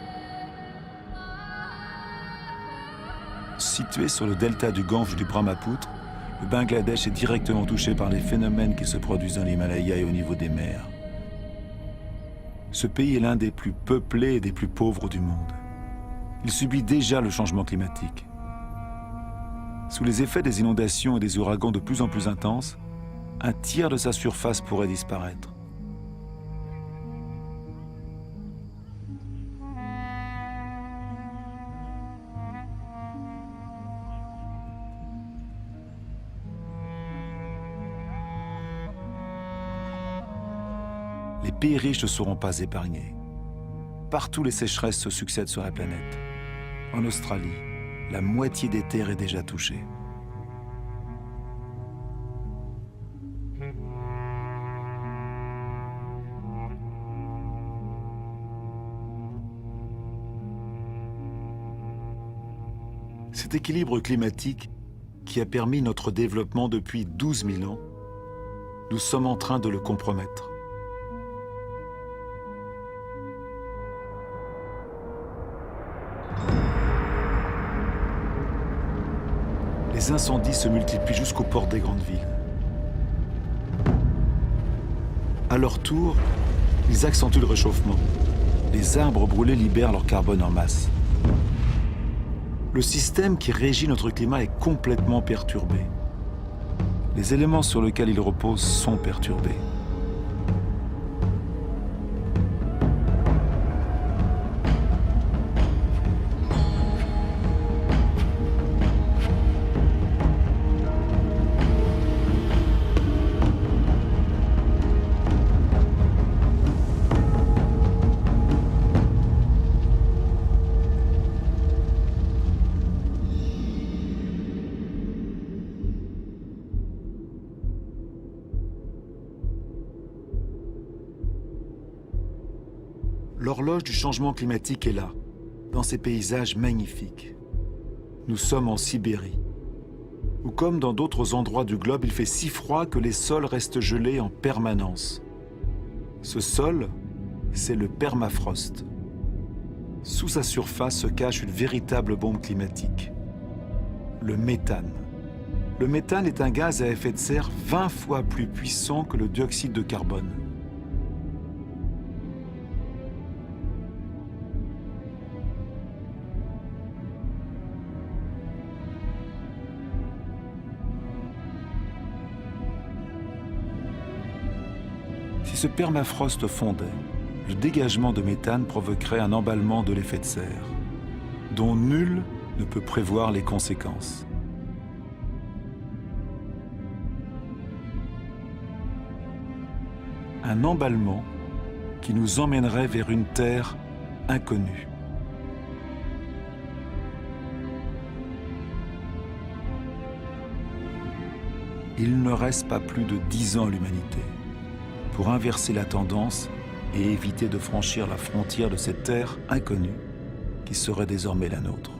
Situé sur le delta du Gange du Brahmapoutre, le Bangladesh est directement touché par les phénomènes qui se produisent dans l'Himalaya et au niveau des mers. Ce pays est l'un des plus peuplés et des plus pauvres du monde. Il subit déjà le changement climatique. Sous les effets des inondations et des ouragans de plus en plus intenses, un tiers de sa surface pourrait disparaître. Les pays riches ne seront pas épargnés. Partout, les sécheresses se succèdent sur la planète. En Australie, la moitié des terres est déjà touchée. Cet équilibre climatique qui a permis notre développement depuis 12 000 ans, nous sommes en train de le compromettre. Les incendies se multiplient jusqu'aux portes des grandes villes. À leur tour, ils accentuent le réchauffement. Les arbres brûlés libèrent leur carbone en masse. Le système qui régit notre climat est complètement perturbé. Les éléments sur lesquels il repose sont perturbés. L'horloge du changement climatique est là, dans ces paysages magnifiques. Nous sommes en Sibérie, où comme dans d'autres endroits du globe, il fait si froid que les sols restent gelés en permanence. Ce sol, c'est le permafrost. Sous sa surface se cache une véritable bombe climatique, le méthane. Le méthane est un gaz à effet de serre 20 fois plus puissant que le dioxyde de carbone. Si ce permafrost fondait, le dégagement de méthane provoquerait un emballement de l'effet de serre, dont nul ne peut prévoir les conséquences. Un emballement qui nous emmènerait vers une terre inconnue. Il ne reste pas plus de 10 ans à l'humanité pour inverser la tendance et éviter de franchir la frontière de cette terre inconnue qui serait désormais la nôtre.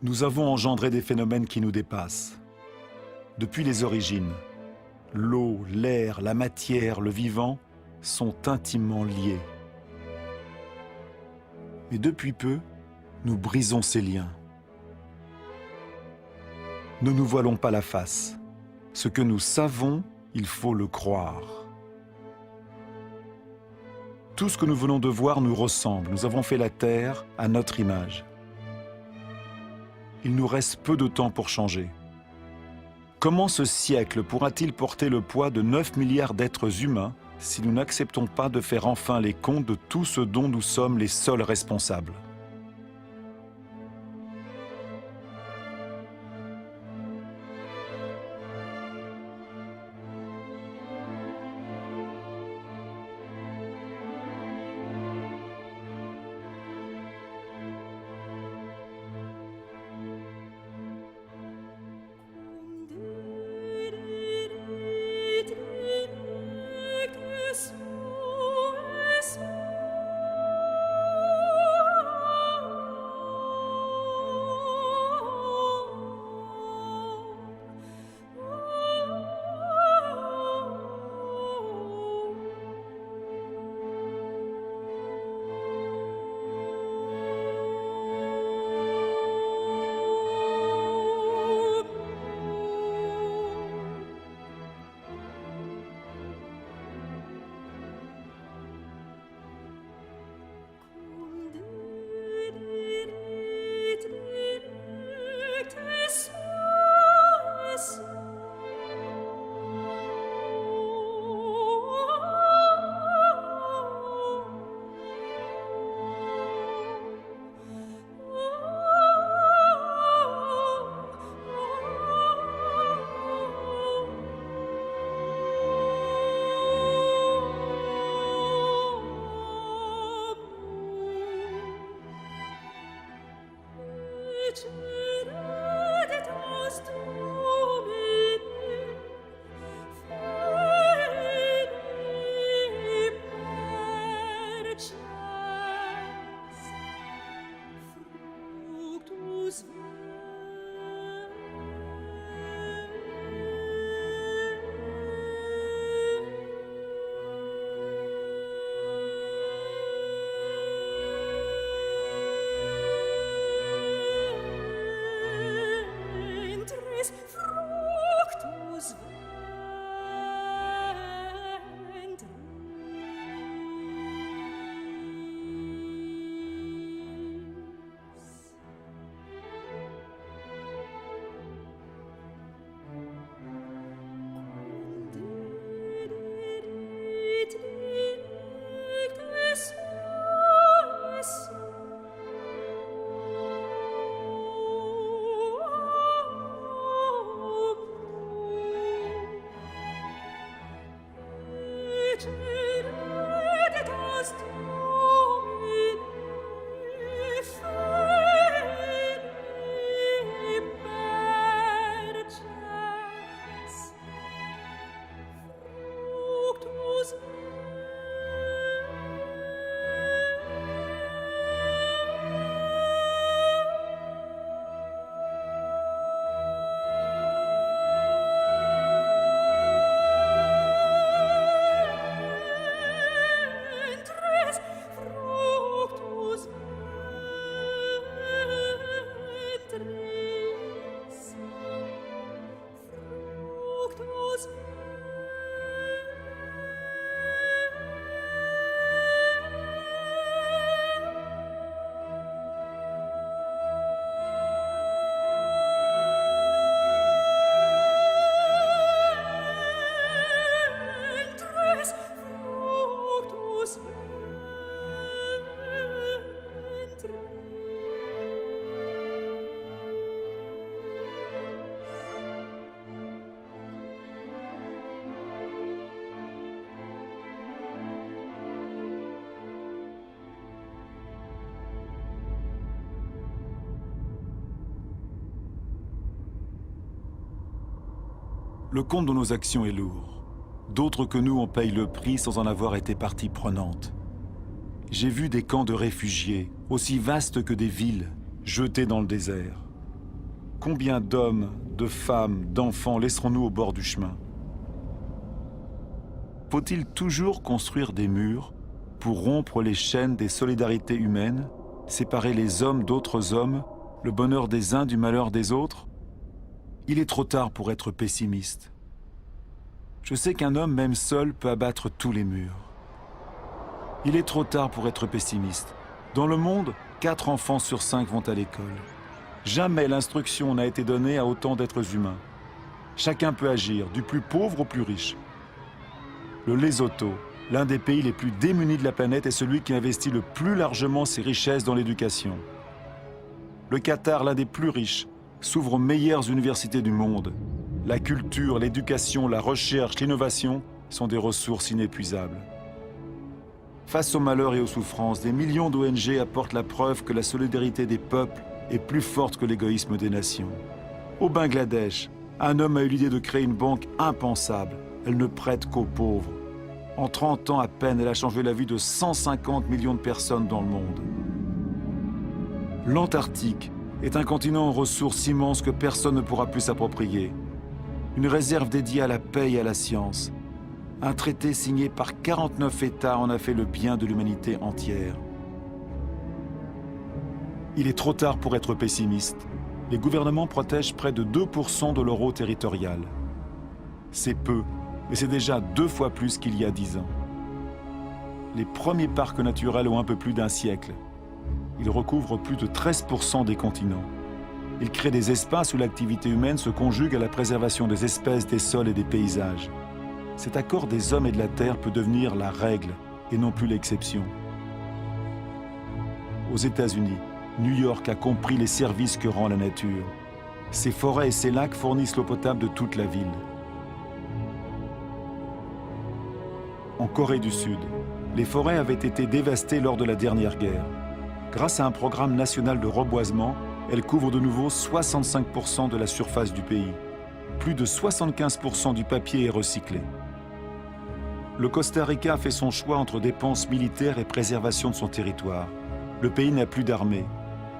Nous avons engendré des phénomènes qui nous dépassent. Depuis les origines, l'eau, l'air, la matière, le vivant sont intimement liés. Mais depuis peu, nous brisons ces liens. Ne nous voilons pas la face. Ce que nous savons, il faut le croire. Tout ce que nous venons de voir nous ressemble. Nous avons fait la Terre à notre image. Il nous reste peu de temps pour changer. Comment ce siècle pourra-t-il porter le poids de 9 milliards d'êtres humains si nous n'acceptons pas de faire enfin les comptes de tout ce dont nous sommes les seuls responsables ? Le compte de nos actions est lourd. D'autres que nous en payent le prix sans en avoir été partie prenante. J'ai vu des camps de réfugiés, aussi vastes que des villes, jetés dans le désert. Combien d'hommes, de femmes, d'enfants laisserons-nous au bord du chemin? Faut-il toujours construire des murs pour rompre les chaînes des solidarités humaines, séparer les hommes d'autres hommes, le bonheur des uns du malheur des autres? Il est trop tard pour être pessimiste. Je sais qu'un homme, même seul, peut abattre tous les murs. Il est trop tard pour être pessimiste. Dans le monde, 4 enfants sur 5 vont à l'école. Jamais l'instruction n'a été donnée à autant d'êtres humains. Chacun peut agir, du plus pauvre au plus riche. Le Lesotho, l'un des pays les plus démunis de la planète, est celui qui investit le plus largement ses richesses dans l'éducation. Le Qatar, l'un des plus riches, s'ouvre aux meilleures universités du monde. La culture, l'éducation, la recherche, l'innovation sont des ressources inépuisables. Face aux malheurs et aux souffrances, des millions d'ONG apportent la preuve que la solidarité des peuples est plus forte que l'égoïsme des nations. Au Bangladesh, un homme a eu l'idée de créer une banque impensable. Elle ne prête qu'aux pauvres. En 30 ans à peine, elle a changé la vie de 150 millions de personnes dans le monde. L'Antarctique est un continent aux ressources immenses que personne ne pourra plus s'approprier. Une réserve dédiée à la paix et à la science. Un traité signé par 49 États en a fait le bien de l'humanité entière. Il est trop tard pour être pessimiste. Les gouvernements protègent près de 2% de leur eau territoriale. C'est peu, mais c'est déjà 2 fois plus qu'il y a 10 ans. Les premiers parcs naturels ont un peu plus d'un siècle. Ils recouvrent plus de 13% des continents. Ils créent des espaces où l'activité humaine se conjugue à la préservation des espèces, des sols et des paysages. Cet accord des hommes et de la terre peut devenir la règle et non plus l'exception. Aux États-Unis, New York a compris les services que rend la nature. Ses forêts et ses lacs fournissent l'eau potable de toute la ville. En Corée du Sud, les forêts avaient été dévastées lors de la dernière guerre. Grâce à un programme national de reboisement, elle couvre de nouveau 65% de la surface du pays. Plus de 75% du papier est recyclé. Le Costa Rica a fait son choix entre dépenses militaires et préservation de son territoire. Le pays n'a plus d'armée.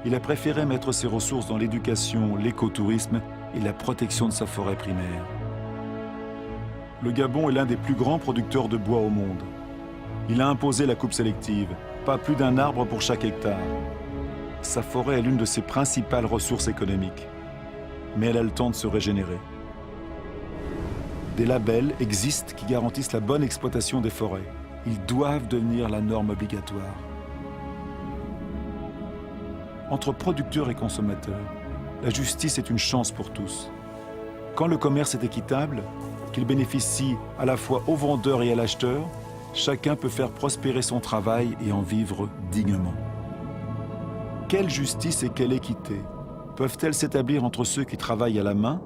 Il a préféré mettre ses ressources dans l'éducation, l'écotourisme et la protection de sa forêt primaire. Le Gabon est l'un des plus grands producteurs de bois au monde. Il a imposé la coupe sélective, pas plus d'un arbre pour chaque hectare. Sa forêt est l'une de ses principales ressources économiques. Mais elle a le temps de se régénérer. Des labels existent qui garantissent la bonne exploitation des forêts. Ils doivent devenir la norme obligatoire. Entre producteurs et consommateurs, la justice est une chance pour tous. Quand le commerce est équitable, qu'il bénéficie à la fois au vendeur et à l'acheteur, chacun peut faire prospérer son travail et en vivre dignement. Quelle justice et quelle équité peuvent-elles s'établir entre ceux qui travaillent à la main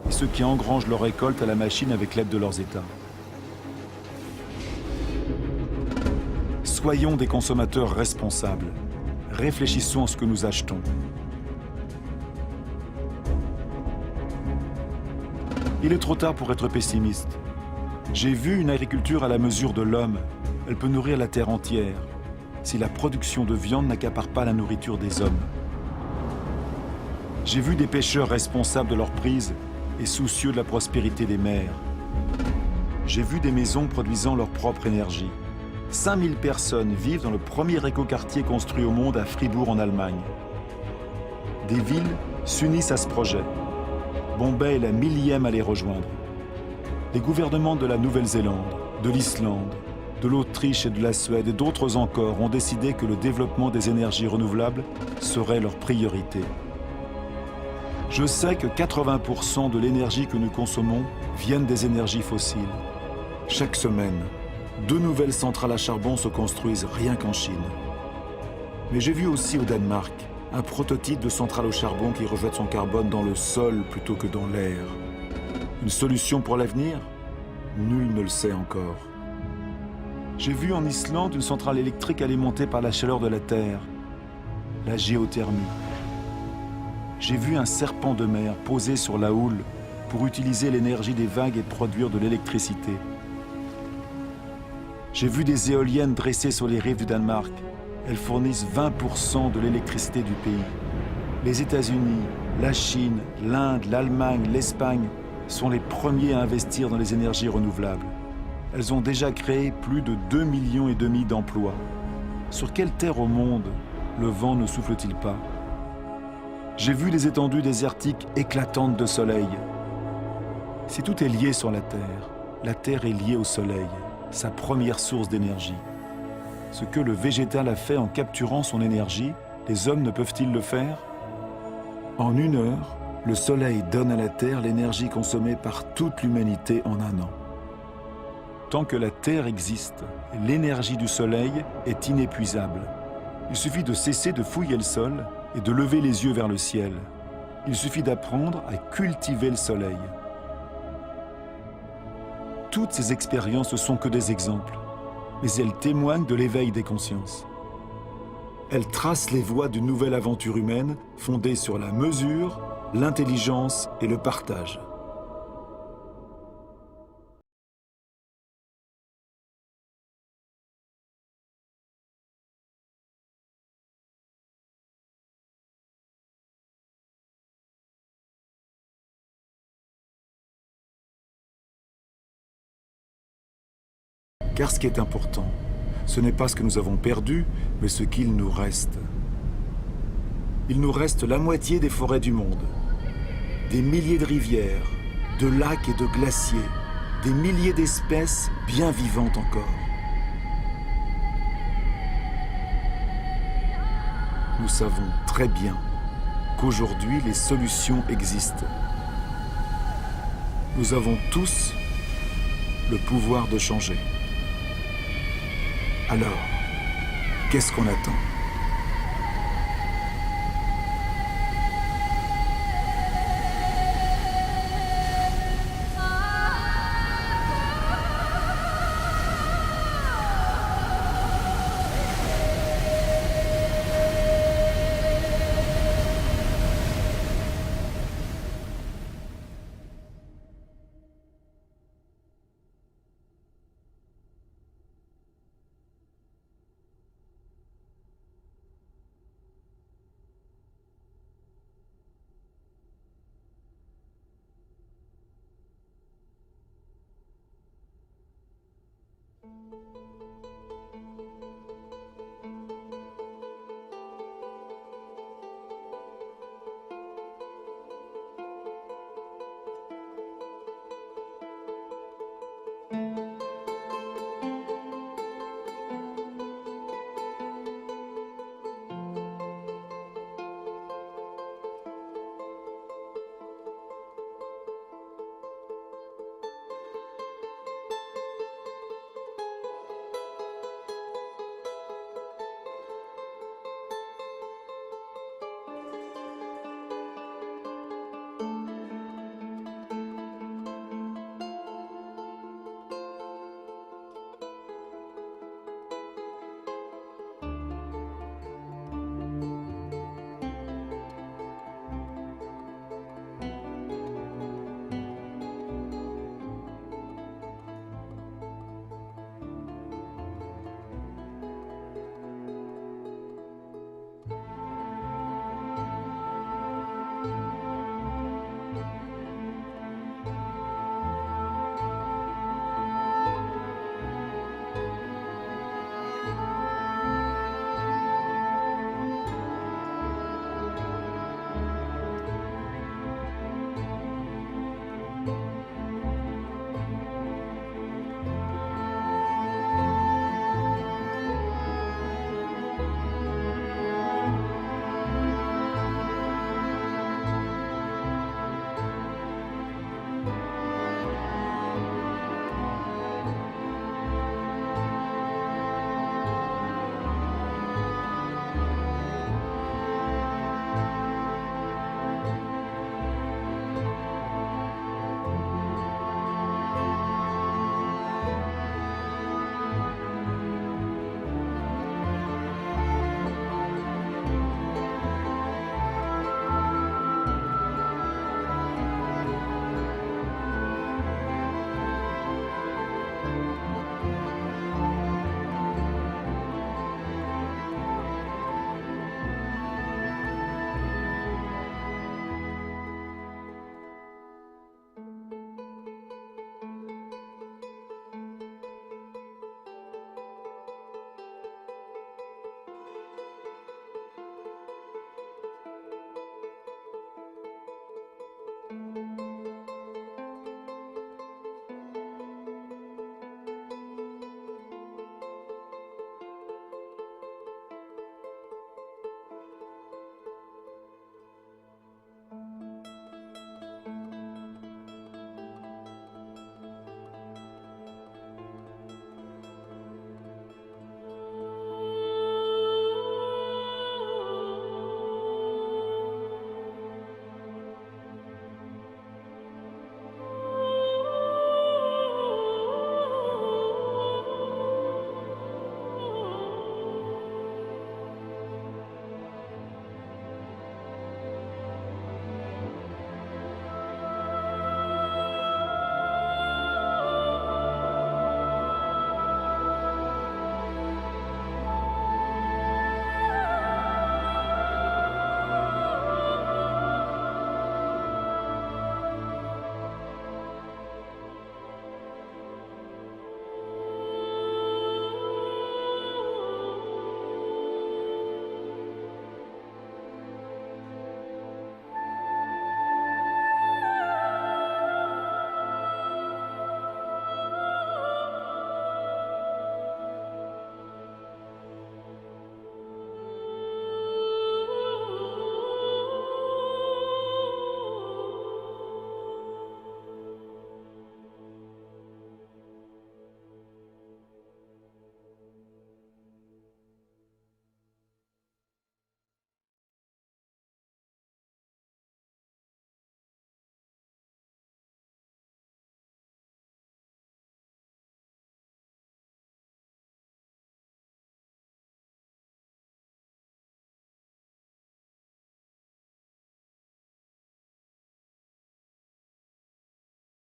et ceux qui engrangent leur récolte à la machine avec l'aide de leurs États? Soyons des consommateurs responsables. Réfléchissons à ce que nous achetons. Il est trop tard pour être pessimiste. J'ai vu une agriculture à la mesure de l'homme. Elle peut nourrir la terre entière, si la production de viande n'accapare pas la nourriture des hommes. J'ai vu des pêcheurs responsables de leur prise et soucieux de la prospérité des mers. J'ai vu des maisons produisant leur propre énergie. 5000 personnes vivent dans le premier écoquartier construit au monde à Fribourg en Allemagne. Des villes s'unissent à ce projet. Bombay est la 1000e à les rejoindre. Les gouvernements de la Nouvelle-Zélande, de l'Islande, de l'Autriche et de la Suède et d'autres encore ont décidé que le développement des énergies renouvelables serait leur priorité. Je sais que 80% de l'énergie que nous consommons viennent des énergies fossiles. Chaque semaine, 2 nouvelles centrales à charbon se construisent rien qu'en Chine. Mais j'ai vu aussi au Danemark un prototype de centrale au charbon qui rejette son carbone dans le sol plutôt que dans l'air. Une solution pour l'avenir? Nul ne le sait encore. J'ai vu en Islande une centrale électrique alimentée par la chaleur de la terre, la géothermie. J'ai vu un serpent de mer posé sur la houle pour utiliser l'énergie des vagues et produire de l'électricité. J'ai vu des éoliennes dressées sur les rives du Danemark. Elles fournissent 20% de l'électricité du pays. Les États-Unis, la Chine, l'Inde, l'Allemagne, l'Espagne sont les premiers à investir dans les énergies renouvelables. Elles ont déjà créé plus de 2,5 millions d'emplois. Sur quelle terre au monde le vent ne souffle-t-il pas? J'ai vu des étendues désertiques éclatantes de soleil. Si tout est lié sur la Terre est liée au soleil, sa première source d'énergie. Ce que le végétal a fait en capturant son énergie, les hommes ne peuvent-ils le faire? En 1 heure, le soleil donne à la Terre l'énergie consommée par toute l'humanité en 1 an. Tant que la Terre existe, l'énergie du soleil est inépuisable. Il suffit de cesser de fouiller le sol et de lever les yeux vers le ciel. Il suffit d'apprendre à cultiver le soleil. Toutes ces expériences ne sont que des exemples, mais elles témoignent de l'éveil des consciences. Elles tracent les voies d'une nouvelle aventure humaine fondée sur la mesure, l'intelligence et le partage. Car ce qui est important, ce n'est pas ce que nous avons perdu, mais ce qu'il nous reste. Il nous reste la moitié des forêts du monde, des milliers de rivières, de lacs et de glaciers, des milliers d'espèces bien vivantes encore. Nous savons très bien qu'aujourd'hui les solutions existent. Nous avons tous le pouvoir de changer. Alors, qu'est-ce qu'on attend ?